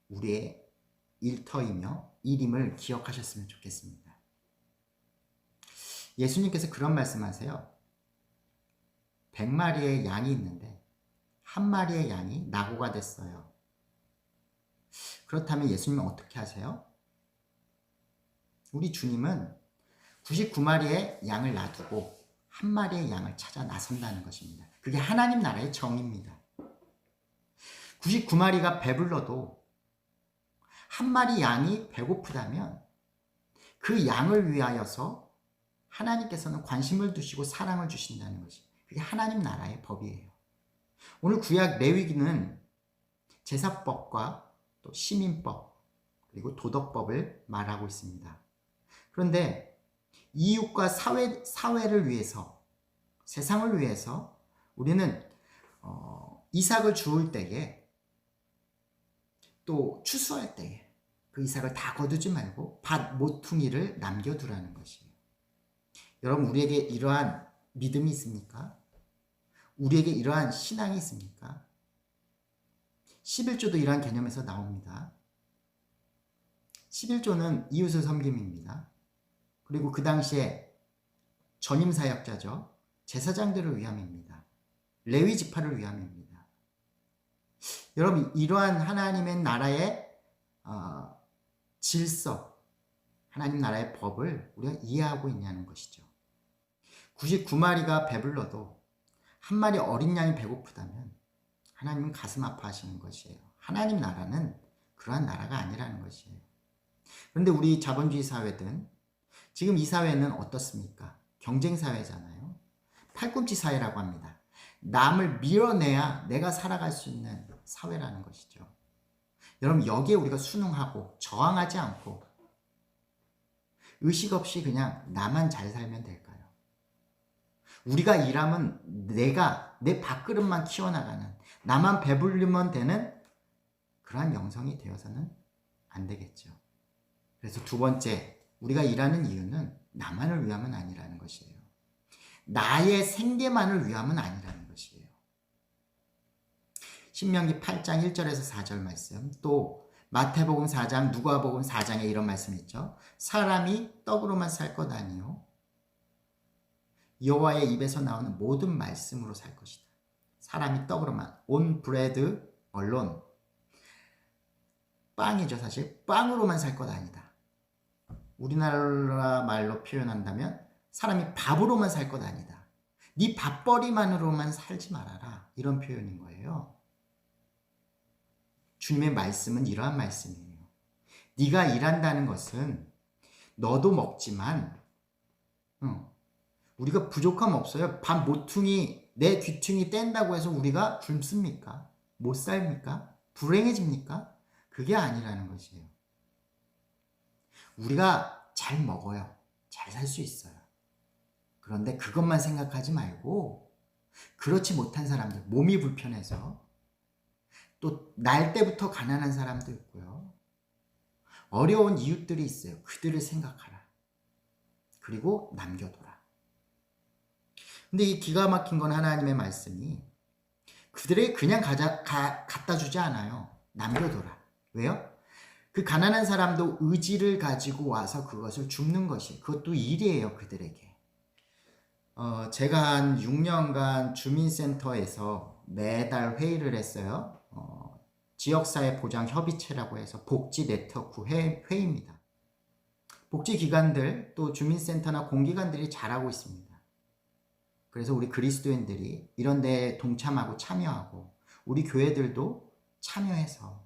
우리의 일터이며 일임을 기억하셨으면 좋겠습니다. 예수님께서 그런 말씀하세요. 100마리의 양이 있는데 한 마리의 양이 낙오가 됐어요. 그렇다면 예수님은 어떻게 하세요? 우리 주님은 99마리의 양을 놔두고 한 마리의 양을 찾아 나선다는 것입니다. 그게 하나님 나라의 정의입니다. 99마리가 배불러도 한 마리 양이 배고프다면 그 양을 위하여서 하나님께서는 관심을 두시고 사랑을 주신다는 것이 그게 하나님 나라의 법이에요. 오늘 구약 레위기는 제사법과 또 시민법 그리고 도덕법을 말하고 있습니다. 그런데 이웃과 사회를 위해서 세상을 위해서 우리는 이삭을 주울 때에 또 추수할 때에 그 이삭을 다 거두지 말고 밭 모퉁이를 남겨두라는 것이에요. 여러분 우리에게 이러한 믿음이 있습니까? 우리에게 이러한 신앙이 있습니까? 11조도 이러한 개념에서 나옵니다. 11조는 이웃을 섬김입니다. 그리고 그 당시에 전임사역자죠. 제사장들을 위함입니다. 레위 지파를 위함입니다. 여러분 이러한 하나님의 나라의 질서, 하나님 나라의 법을 우리가 이해하고 있냐는 것이죠. 99마리가 배불러도 한 마리 어린 양이 배고프다면 하나님은 가슴 아파하시는 것이에요. 하나님 나라는 그러한 나라가 아니라는 것이에요. 그런데 우리 자본주의 사회든 지금 이 사회는 어떻습니까? 경쟁 사회잖아요. 팔꿈치 사회라고 합니다. 남을 밀어내야 내가 살아갈 수 있는 사회라는 것이죠. 여러분 여기에 우리가 순응하고 저항하지 않고 의식 없이 그냥 나만 잘 살면 될까요? 우리가 일하면 내가 내 밥그릇만 키워나가는 나만 배불리면 되는 그러한 영성이 되어서는 안 되겠죠. 그래서 두 번째 우리가 일하는 이유는 나만을 위함은 아니라는 것이에요. 나의 생계만을 위함은 아니라는 것이에요. 신명기 8장 1절에서 4절 말씀 또 마태복음 4장 누가복음 4장에 이런 말씀이 있죠. 사람이 떡으로만 살 것 아니요 여호와의 입에서 나오는 모든 말씀으로 살 것이다. 사람이 떡으로만 on bread alone 빵이죠. 사실 빵으로만 살 것 아니다. 우리나라 말로 표현한다면 사람이 밥으로만 살 것 아니다. 네 밥벌이만으로만 살지 말아라. 이런 표현인 거예요. 주님의 말씀은 이러한 말씀이에요. 네가 일한다는 것은 너도 먹지만 우리가 부족함 없어요. 밥 모퉁이 내 귀퉁이 뗀다고 해서 우리가 굶습니까? 못 삽니까? 불행해집니까? 그게 아니라는 것이에요. 우리가 잘 먹어요. 잘 살 수 있어요. 그런데 그것만 생각하지 말고 그렇지 못한 사람들, 몸이 불편해서 또 날 때부터 가난한 사람도 있고요. 어려운 이웃들이 있어요. 그들을 생각하라. 그리고 남겨둬라. 근데 이 기가 막힌 건 하나님의 말씀이 그들에게 그냥 갖다 주지 않아요. 남겨둬라. 왜요? 그 가난한 사람도 의지를 가지고 와서 그것을 줍는 것이 그것도 일이에요. 그들에게. 제가 한 6년간 주민센터에서 매달 회의를 했어요. 지역사회보장협의체라고 해서 복지 네트워크 회의입니다. 복지기관들 또 주민센터나 공기관들이 잘하고 있습니다. 그래서 우리 그리스도인들이 이런 데에 동참하고 참여하고 우리 교회들도 참여해서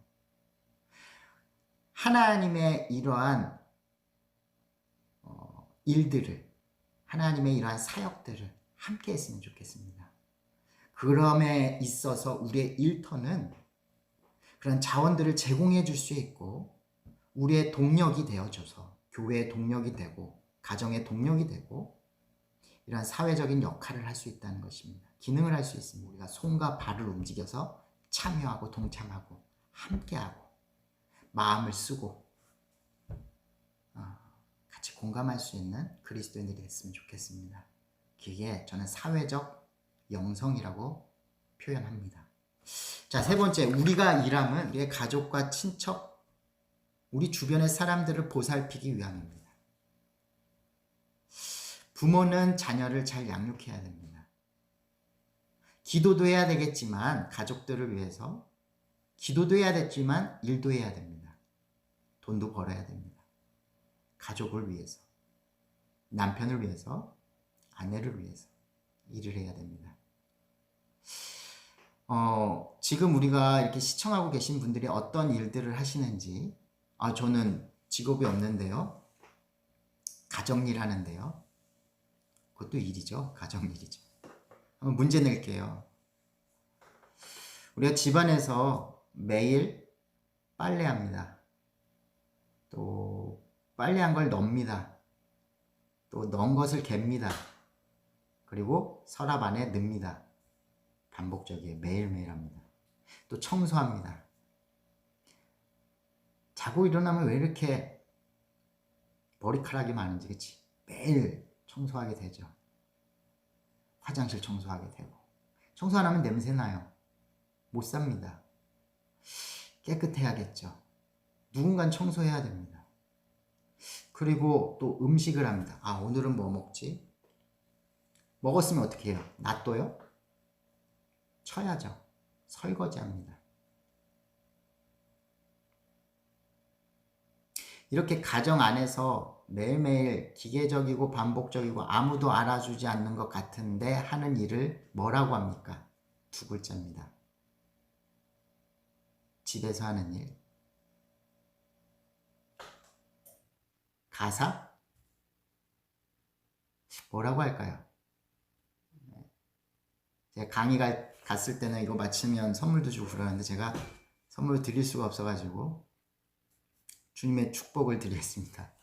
하나님의 이러한 일들을 하나님의 이러한 사역들을 함께 했으면 좋겠습니다. 그럼에 있어서 우리의 일터는 그런 자원들을 제공해 줄 수 있고 우리의 동력이 되어줘서 교회의 동력이 되고 가정의 동력이 되고 이러한 사회적인 역할을 할 수 있다는 것입니다. 기능을 할 수 있습니다. 우리가 손과 발을 움직여서 참여하고 동참하고 함께하고 마음을 쓰고 같이 공감할 수 있는 그리스도인들이 됐으면 좋겠습니다. 그게 저는 사회적 영성이라고 표현합니다. 자, 세 번째, 우리가 일함은 우리의 가족과 친척, 우리 주변의 사람들을 보살피기 위함입니다. 부모는 자녀를 잘 양육해야 됩니다. 기도도 해야 되겠지만 가족들을 위해서 기도도 해야 되지만 일도 해야 됩니다. 돈도 벌어야 됩니다. 가족을 위해서, 남편을 위해서, 아내를 위해서 일을 해야 됩니다. 지금 우리가 이렇게 시청하고 계신 분들이 어떤 일들을 하시는지, 저는 직업이 없는데요. 가정일 하는데요. 그것도 일이죠. 가정일이죠. 한번 문제 낼게요. 우리가 집안에서 매일 빨래합니다. 또 빨래한 걸 넣습니다. 또 넣은 것을 갭니다. 그리고 서랍 안에 넣습니다. 반복적이에요. 매일매일 합니다. 또 청소합니다. 자고 일어나면 왜 이렇게 머리카락이 많은지, 그치? 매일 청소하게 되죠. 화장실 청소하게 되고. 청소 안 하면 냄새 나요. 못 삽니다. 깨끗해야겠죠. 누군간 청소해야 됩니다. 그리고 또 음식을 합니다. 오늘은 뭐 먹지? 먹었으면 어떻게 해요? 놔둬요? 쳐야죠. 설거지합니다. 이렇게 가정 안에서 매일매일 기계적이고 반복적이고 아무도 알아주지 않는 것 같은데 하는 일을 뭐라고 합니까? 두 글자입니다. 집에서 하는 일. 가사? 뭐라고 할까요? 제가 강의 갔을 때는 이거 마치면 선물도 주고 그러는데 제가 선물을 드릴 수가 없어가지고 주님의 축복을 드리겠습니다.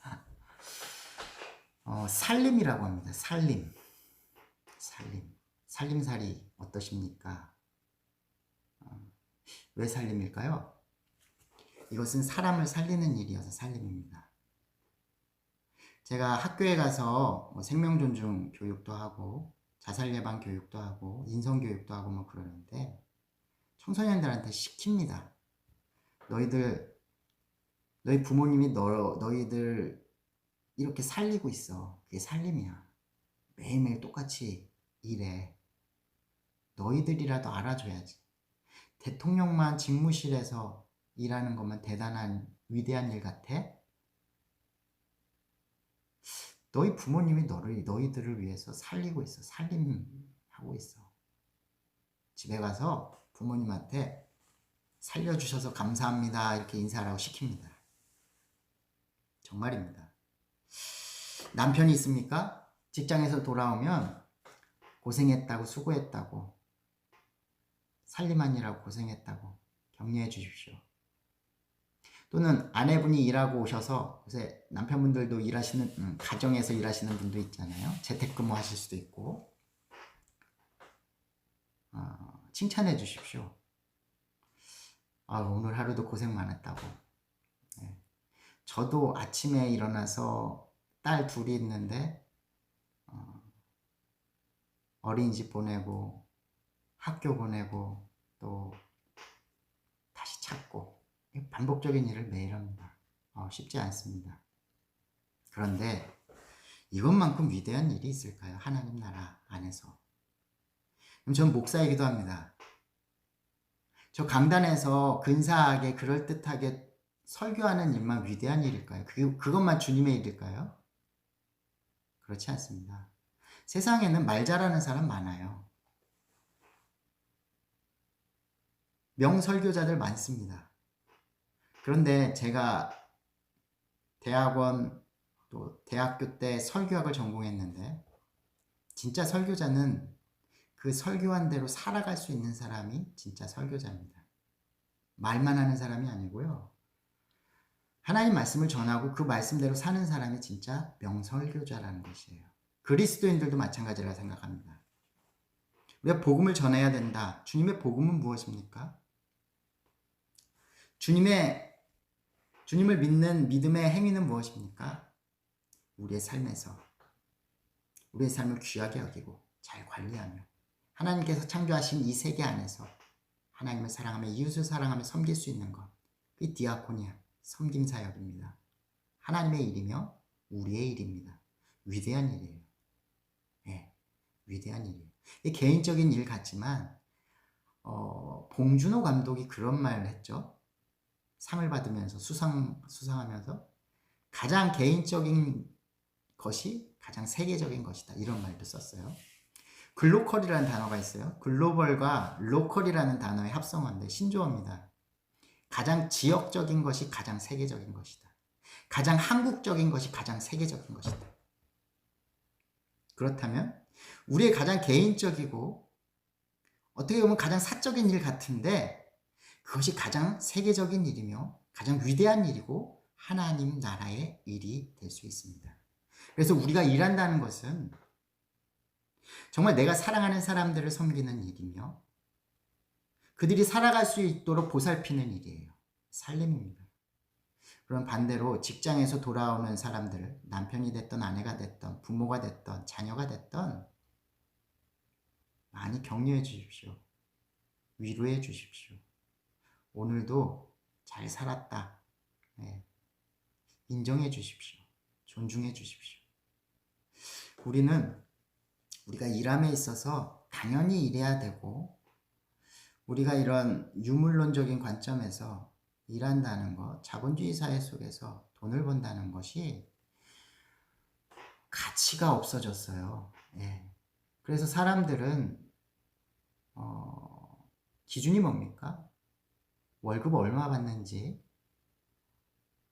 살림이라고 합니다. 살림. 살림살이 어떠십니까? 왜 살림일까요? 이것은 사람을 살리는 일이어서 살림입니다. 제가 학교에 가서 생명존중 교육도 하고 자살 예방 교육도 하고 인성 교육도 하고 뭐 그러는데 청소년들한테 시킵니다. 너희 부모님이 너희들 이렇게 살리고 있어. 그게 살림이야. 매일매일 똑같이 일해. 너희들이라도 알아줘야지. 대통령만 집무실에서 일하는 것만 대단한 위대한 일 같아? 너희 부모님이 너희들을 위해서 살리고 있어. 살림하고 있어. 집에 가서 부모님한테 살려주셔서 감사합니다. 이렇게 인사하라고 시킵니다. 정말입니다. 남편이 있습니까? 직장에서 돌아오면 고생했다고 수고했다고 살림하느라고 고생했다고 격려해 주십시오. 또는 아내분이 일하고 오셔서 요새 남편분들도 일하시는 가정에서 일하시는 분도 있잖아요. 재택근무 하실 수도 있고 칭찬해 주십시오. 오늘 하루도 고생 많았다고. 네. 저도 아침에 일어나서 딸 둘이 있는데 어린이집 보내고 학교 보내고 또 다시 찾고 반복적인 일을 매일 합니다. 쉽지 않습니다. 그런데 이것만큼 위대한 일이 있을까요? 하나님 나라 안에서. 그럼 전 목사이기도 합니다. 저 강단에서 근사하게 그럴듯하게 설교하는 일만 위대한 일일까요? 그것만 주님의 일일까요? 그렇지 않습니다. 세상에는 말 잘하는 사람 많아요. 명설교자들 많습니다. 그런데 제가 대학원 또 대학교 때 설교학을 전공했는데 진짜 설교자는 그 설교한 대로 살아갈 수 있는 사람이 진짜 설교자입니다. 말만 하는 사람이 아니고요. 하나님 말씀을 전하고 그 말씀대로 사는 사람이 진짜 명설교자라는 것이에요. 그리스도인들도 마찬가지라 생각합니다. 우리가 복음을 전해야 된다. 주님의 복음은 무엇입니까? 주님을 믿는 믿음의 행위는 무엇입니까? 우리의 삶에서 우리의 삶을 귀하게 여기고 잘 관리하며 하나님께서 창조하신 이 세계 안에서 하나님을 사랑하며 이웃을 사랑하며 섬길 수 있는 것, 그 디아코니아, 섬김 사역입니다. 하나님의 일이며 우리의 일입니다. 위대한 일이에요. 네, 위대한 일이에요. 이 개인적인 일 같지만 봉준호 감독이 그런 말을 했죠. 상을 받으면서 수상하면서 가장 개인적인 것이 가장 세계적인 것이다. 이런 말도 썼어요. 글로컬이라는 단어가 있어요. 글로벌과 로컬이라는 단어의 합성어인데 신조어입니다. 가장 지역적인 것이 가장 세계적인 것이다. 가장 한국적인 것이 가장 세계적인 것이다. 그렇다면 우리의 가장 개인적이고 어떻게 보면 가장 사적인 일 같은데 그것이 가장 세계적인 일이며 가장 위대한 일이고 하나님 나라의 일이 될 수 있습니다. 그래서 우리가 일한다는 것은 정말 내가 사랑하는 사람들을 섬기는 일이며 그들이 살아갈 수 있도록 보살피는 일이에요. 살림입니다. 그런 반대로 직장에서 돌아오는 사람들, 남편이 됐던 아내가 됐던 부모가 됐던 자녀가 됐던 많이 격려해 주십시오. 위로해 주십시오. 오늘도 잘 살았다. 네. 인정해 주십시오. 존중해 주십시오. 우리가 일함에 있어서 당연히 일해야 되고 우리가 이런 유물론적인 관점에서 일한다는 것, 자본주의 사회 속에서 돈을 번다는 것이 가치가 없어졌어요. 예. 그래서 사람들은 기준이 뭡니까? 월급 얼마 받는지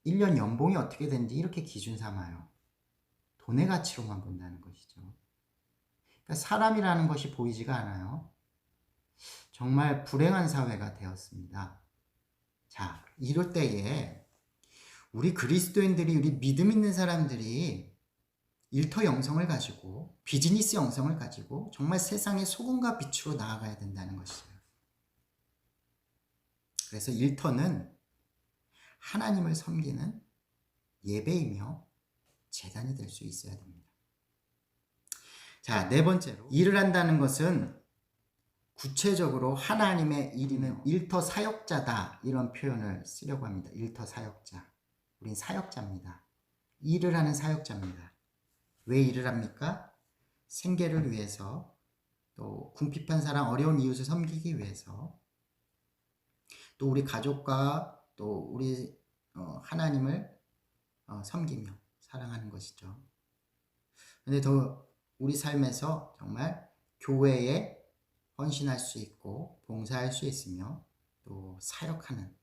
1년 연봉이 어떻게 되는지 이렇게 기준 삼아요. 돈의 가치로만 본다는 것이죠. 그러니까 사람이라는 것이 보이지가 않아요. 정말 불행한 사회가 되었습니다. 자, 이럴 때에 우리 그리스도인들이 우리 믿음 있는 사람들이 일터 영성을 가지고 비즈니스 영성을 가지고 정말 세상의 소금과 빛으로 나아가야 된다는 것이에요. 그래서 일터는 하나님을 섬기는 예배이며 제단이 될 수 있어야 됩니다. 자, 네 번째로 일을 한다는 것은 구체적으로 하나님의 일이는 일터 사역자다 이런 표현을 쓰려고 합니다. 일터 사역자. 우린 사역자입니다. 일을 하는 사역자입니다. 왜 일을 합니까? 생계를 위해서 또 궁핍한 사람 어려운 이웃을 섬기기 위해서 또 우리 가족과 또 우리 하나님을 섬기며 사랑하는 것이죠. 근데 더 우리 삶에서 정말 교회에 헌신할 수 있고 봉사할 수 있으며 또 사역하는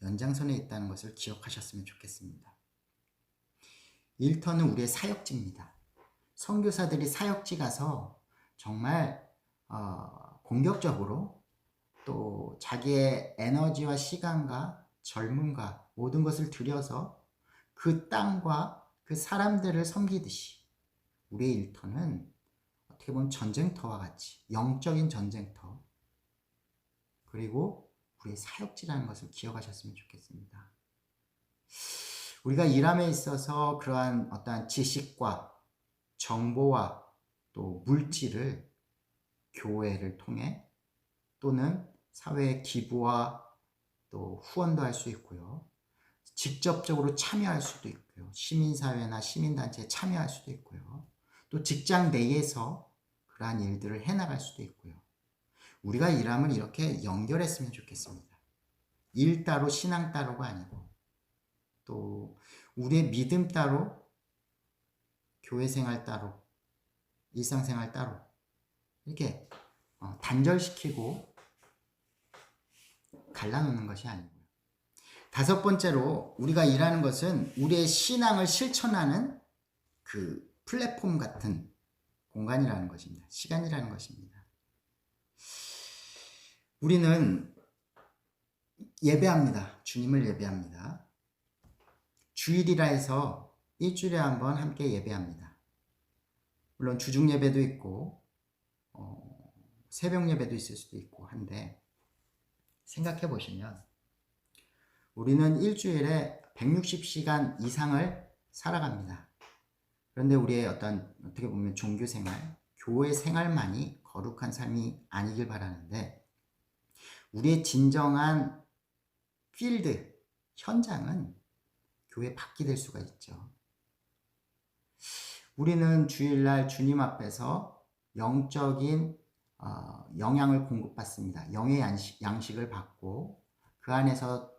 연장선에 있다는 것을 기억하셨으면 좋겠습니다. 일터는 우리의 사역지입니다. 선교사들이 사역지 가서 정말 공격적으로 또 자기의 에너지와 시간과 젊음과 모든 것을 들여서 그 땅과 그 사람들을 섬기듯이 우리의 일터는 어떻게 보면 전쟁터와 같이 영적인 전쟁터 그리고 우리의 사역지라는 것을 기억하셨으면 좋겠습니다. 우리가 일함에 있어서 그러한 어떠한 지식과 정보와 또 물질을 교회를 통해 또는 사회의 기부와 또 후원도 할 수 있고요. 직접적으로 참여할 수도 있고요. 시민사회나 시민단체에 참여할 수도 있고요. 또 직장 내에서 그러한 일들을 해나갈 수도 있고요. 우리가 일함을 이렇게 연결했으면 좋겠습니다. 일 따로 신앙 따로가 아니고 또 우리의 믿음 따로 교회 생활 따로 일상생활 따로 이렇게 단절시키고 갈라놓는 것이 아니고요. 다섯 번째로 우리가 일하는 것은 우리의 신앙을 실천하는 그 플랫폼 같은 공간이라는 것입니다. 시간이라는 것입니다. 우리는 예배합니다. 주님을 예배합니다. 주일이라 해서 일주일에 한 번 함께 예배합니다. 물론 주중 예배도 있고 새벽 예배도 있을 수도 있고 한데 생각해 보시면 우리는 일주일에 160시간 이상을 살아갑니다. 그런데 우리의 어떻게 보면 종교 생활, 교회 생활만이 거룩한 삶이 아니길 바라는데, 우리의 진정한 필드, 현장은 교회 밖이 될 수가 있죠. 우리는 주일날 주님 앞에서 영적인 영양을 공급받습니다. 영의 양식을 받고 그 안에서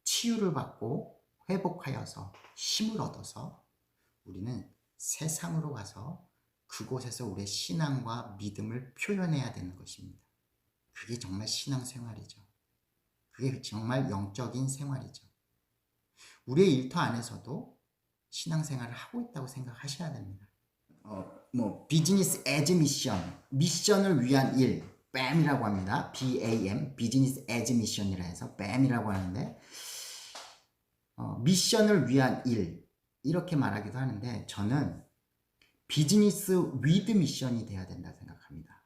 치유를 받고 회복하여서 힘을 얻어서 우리는 세상으로 가서 그곳에서 우리의 신앙과 믿음을 표현해야 되는 것입니다. 그게 정말 신앙생활이죠. 그게 정말 영적인 생활이죠. 우리의 일터 안에서도 신앙생활을 하고 있다고 생각하셔야 됩니다. 비즈니스 에즈 미션, 미션을 위한 일, BAM이라고 합니다. BAM, 비즈니스 에즈 미션이라 해서 BAM이라고 하는데, 미션을 위한 일, 이렇게 말하기도 하는데, 저는 비즈니스 위드 미션이 돼야 된다 생각합니다.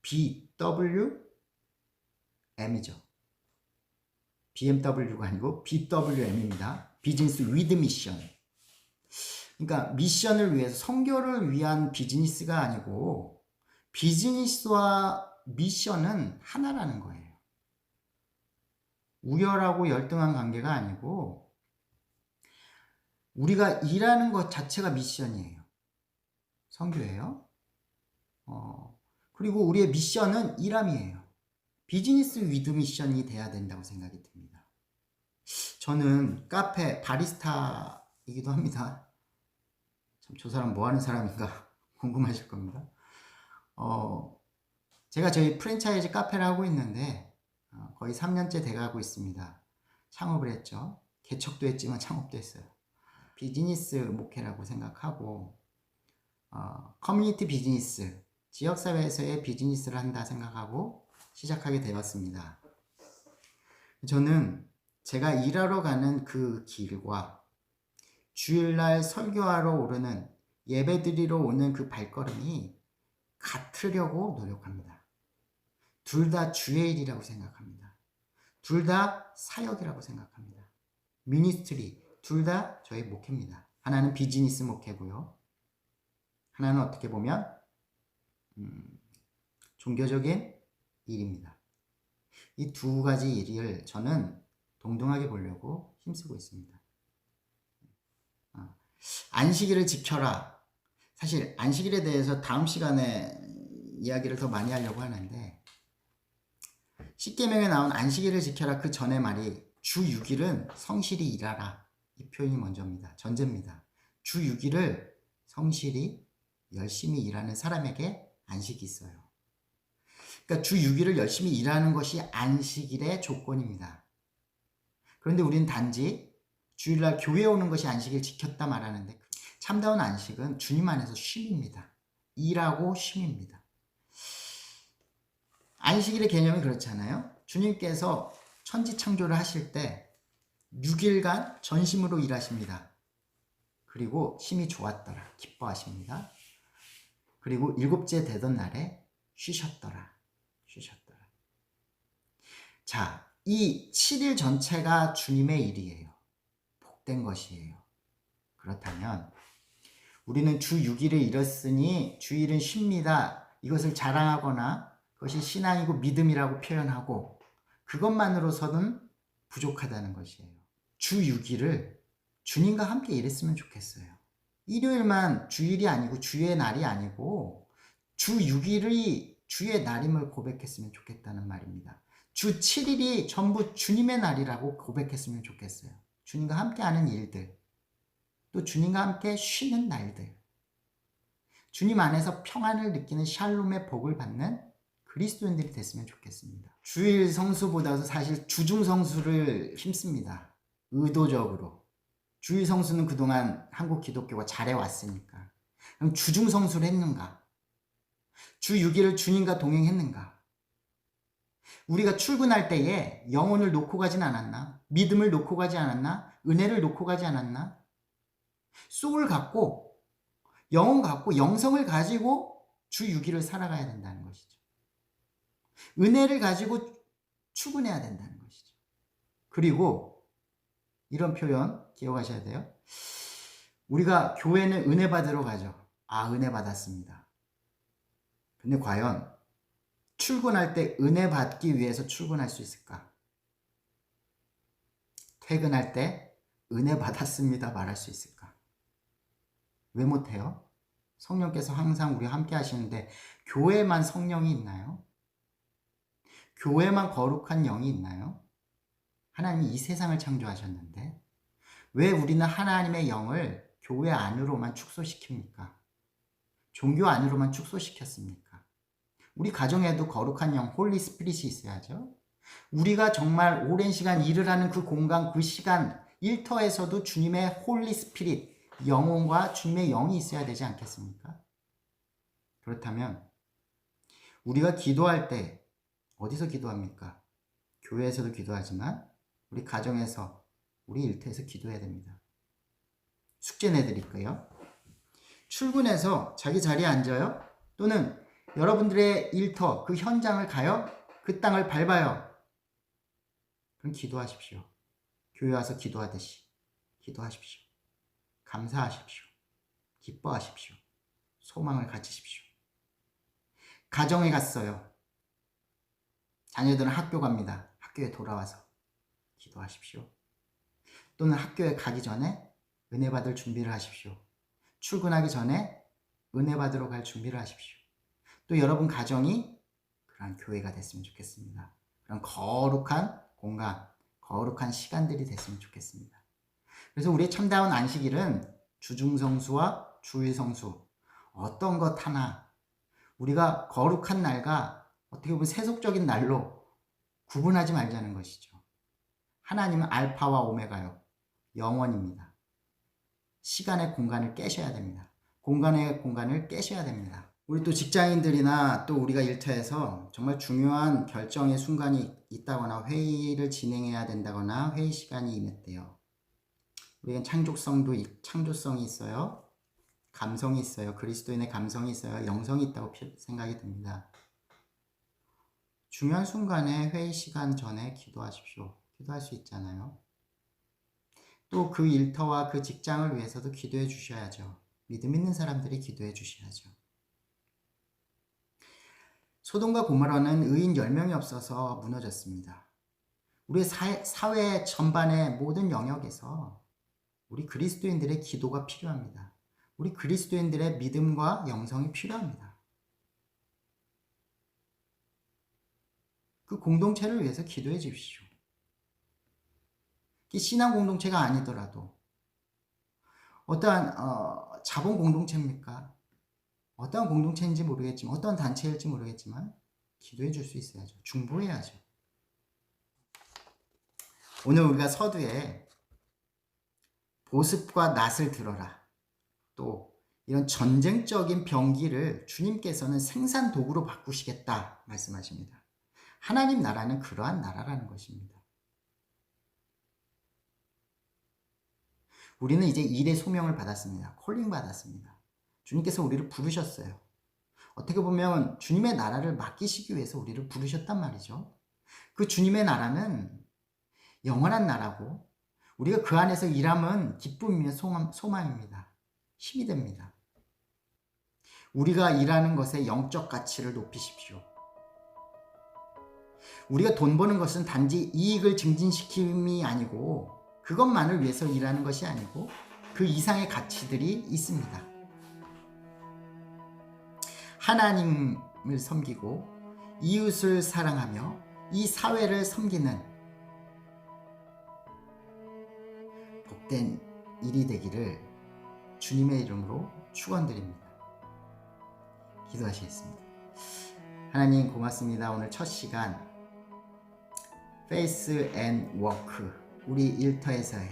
BWM이죠. BMW가 아니고 BWM입니다. 비즈니스 위드 미션. 그러니까 미션을 위해서, 선교를 위한 비즈니스가 아니고 비즈니스와 미션은 하나라는 거예요. 우열하고 열등한 관계가 아니고 우리가 일하는 것 자체가 미션이에요. 선교예요. 그리고 우리의 미션은 일함이에요. 비즈니스 위드 미션이 돼야 된다고 생각이 듭니다. 저는 카페 바리스타이기도 합니다. 참, 저 사람 뭐 하는 사람인가 궁금하실 겁니다. 제가 저희 프랜차이즈 카페를 하고 있는데 거의 3년째 돼가고 있습니다. 창업을 했죠. 개척도 했지만 창업도 했어요. 비즈니스 목회라고 생각하고 커뮤니티 비즈니스, 지역사회에서의 비즈니스를 한다 생각하고 시작하게 되었습니다. 저는 제가 일하러 가는 그 길과 주일날 설교하러 오르는, 예배드리러 오는 그 발걸음이 같으려고 노력합니다. 둘 다 주의 일이라고 생각합니다. 둘 다 사역이라고 생각합니다. 미니스트리, 둘 다 저희 목회입니다. 하나는 비즈니스 목회고요. 하나는 어떻게 보면 종교적인 일입니다. 이 두 가지 일을 저는 동등하게 보려고 힘쓰고 있습니다. 안식일을 지켜라. 사실 안식일에 대해서 다음 시간에 이야기를 더 많이 하려고 하는데, 십계명에 나온 안식일을 지켜라 그 전의 말이 주 6일은 성실히 일하라. 이 표현이 먼저입니다. 전제입니다. 주 6일을 성실히 열심히 일하는 사람에게 안식이 있어요. 그러니까 주 6일을 열심히 일하는 것이 안식일의 조건입니다. 그런데 우리는 단지 주일날 교회에 오는 것이 안식일 지켰다 말하는데, 참다운 안식은 주님 안에서 쉼입니다. 일하고 쉼입니다. 안식일의 개념이 그렇잖아요. 주님께서 천지창조를 하실 때 6일간 전심으로 일하십니다. 그리고 힘이 좋았더라, 기뻐하십니다. 그리고 7째 되던 날에 쉬셨더라. 자, 이 7일 전체가 주님의 일이에요. 복된 것이에요. 그렇다면 우리는 주 6일을 일했으니 주일은 쉽니다, 이것을 자랑하거나 그것이 신앙이고 믿음이라고 표현하고 그것만으로서는 부족하다는 것이에요. 주 6일을 주님과 함께 일했으면 좋겠어요. 일요일만 주일이 아니고 주의 날이 아니고 주 6일이 주의 날임을 고백했으면 좋겠다는 말입니다. 주 7일이 전부 주님의 날이라고 고백했으면 좋겠어요. 주님과 함께 하는 일들, 또 주님과 함께 쉬는 날들, 주님 안에서 평안을 느끼는 샬롬의 복을 받는 그리스도인들이 됐으면 좋겠습니다. 주일 성수보다도 사실 주중 성수를 힘씁니다. 의도적으로. 주일 성수는 그동안 한국 기독교가 잘해왔으니까. 그럼 주중 성수를 했는가? 주 6일을 주님과 동행했는가? 우리가 출근할 때에 영혼을 놓고 가진 않았나? 믿음을 놓고 가지 않았나? 은혜를 놓고 가지 않았나? 소울 갖고, 영혼 갖고, 영성을 가지고 주 6일을 살아가야 된다는 것이죠. 은혜를 가지고 출근해야 된다는 것이죠. 그리고 이런 표현 기억하셔야 돼요. 우리가 교회는 은혜 받으러 가죠. 아, 은혜 받았습니다. 근데 과연 출근할 때 은혜 받기 위해서 출근할 수 있을까? 퇴근할 때 은혜 받았습니다 말할 수 있을까? 왜 못해요? 성령께서 항상 우리와 함께 하시는데 교회만 성령이 있나요? 교회만 거룩한 영이 있나요? 하나님이 이 세상을 창조하셨는데 왜 우리는 하나님의 영을 교회 안으로만 축소시킵니까? 종교 안으로만 축소시켰습니까? 우리 가정에도 거룩한 영, 홀리 스피릿이 있어야죠. 우리가 정말 오랜 시간 일을 하는 그 공간, 그 시간, 일터에서도 주님의 홀리 스피릿, 영혼과 주님의 영이 있어야 되지 않겠습니까? 그렇다면 우리가 기도할 때 어디서 기도합니까? 교회에서도 기도하지만 우리 가정에서, 우리 일터에서 기도해야 됩니다. 숙제 내드릴게요. 출근해서 자기 자리에 앉아요? 또는 여러분들의 일터, 그 현장을 가요? 그 땅을 밟아요? 그럼 기도하십시오. 교회 와서 기도하듯이 기도하십시오. 감사하십시오. 기뻐하십시오. 소망을 가지십시오. 가정에 갔어요. 자녀들은 학교 갑니다. 학교에 돌아와서 기도하십시오. 또는 학교에 가기 전에 은혜 받을 준비를 하십시오. 출근하기 전에 은혜 받으러 갈 준비를 하십시오. 또 여러분 가정이 그런 교회가 됐으면 좋겠습니다. 그런 거룩한 공간, 거룩한 시간들이 됐으면 좋겠습니다. 그래서 우리의 참다운 안식일은 주중성수와 주일성수, 어떤 것 하나 우리가 거룩한 날과 어떻게 보면 세속적인 날로 구분하지 말자는 것이죠. 하나님은 알파와 오메가요. 영원입니다. 시간의 공간을 깨셔야 됩니다. 공간의 공간을 깨셔야 됩니다. 우리 또 직장인들이나 또 우리가 일터에서 정말 중요한 결정의 순간이 있다거나 회의를 진행해야 된다거나 회의 시간이 임했대요. 우리는 창조성이 있어요. 감성이 있어요. 그리스도인의 감성이 있어요. 영성이 있다고 생각이 듭니다. 중요한 순간에 회의 시간 전에 기도하십시오. 기도할 수 있잖아요. 또 그 일터와 그 직장을 위해서도 기도해 주셔야죠. 믿음 있는 사람들이 기도해 주셔야죠. 소돔과 고모라는 의인 10명이 없어서 무너졌습니다. 우리 사회 전반의 모든 영역에서 우리 그리스도인들의 기도가 필요합니다. 우리 그리스도인들의 믿음과 영성이 필요합니다. 그 공동체를 위해서 기도해 주십시오. 신앙 공동체가 아니더라도 어떠한 자본 공동체입니까? 어떠한 공동체인지 모르겠지만 어떠한 단체일지 모르겠지만 기도해 줄 수 있어야죠. 중보해야죠. 오늘 우리가 서두에 보습과 낫을 들어라. 또 이런 전쟁적인 병기를 주님께서는 생산 도구로 바꾸시겠다 말씀하십니다. 하나님 나라는 그러한 나라라는 것입니다. 우리는 이제 일의 소명을 받았습니다. 콜링 받았습니다. 주님께서 우리를 부르셨어요. 어떻게 보면 주님의 나라를 맡기시기 위해서 우리를 부르셨단 말이죠. 그 주님의 나라는 영원한 나라고 우리가 그 안에서 일함은 기쁨이며 소망입니다. 힘이 됩니다. 우리가 일하는 것의 영적 가치를 높이십시오. 우리가 돈 버는 것은 단지 이익을 증진시킴이 아니고 그것만을 위해서 일하는 것이 아니고 그 이상의 가치들이 있습니다. 하나님을 섬기고 이웃을 사랑하며 이 사회를 섬기는 복된 일이 되기를 주님의 이름으로 축원드립니다. 기도하시겠습니다. 하나님 고맙습니다. 오늘 첫 시간 Faith and Work, 우리 일터에서의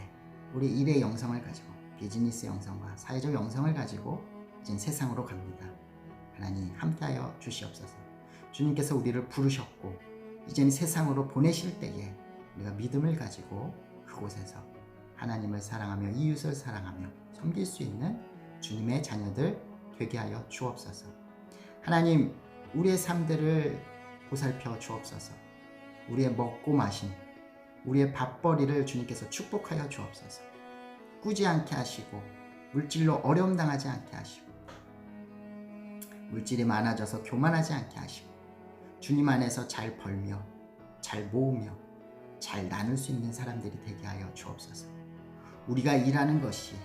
우리 일의 영성을 가지고 비즈니스 영성과 사회적 영성을 가지고 이제 세상으로 갑니다. 하나님 함께하여 주시옵소서. 주님께서 우리를 부르셨고 이제는 세상으로 보내실 때에 우리가 믿음을 가지고 그곳에서 하나님을 사랑하며 이웃을 사랑하며 섬길 수 있는 주님의 자녀들 되게 하여 주옵소서. 하나님 우리의 삶들을 보살펴 주옵소서. 우리의 먹고 마심, 우리의 밥벌이를 주님께서 축복하여 주옵소서. 꾸지 않게 하시고 물질로 어려움 당하지 않게 하시고 물질이 많아져서 교만하지 않게 하시고 주님 안에서 잘 벌며 잘 모으며 잘 나눌 수 있는 사람들이 되게 하여 주옵소서. 우리가 일하는 것이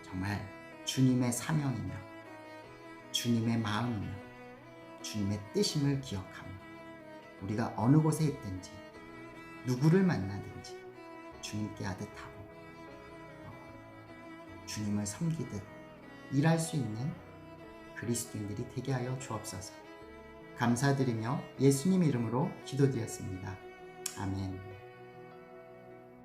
정말 주님의 사명이며 주님의 마음이며 주님의 뜻임을 기억하며 우리가 어느 곳에 있든지 누구를 만나든지 주님께 하듯 하고 주님을 섬기듯 일할 수 있는 그리스도인들이 되게 하여 주옵소서. 감사드리며 예수님 이름으로 기도드렸습니다. 아멘.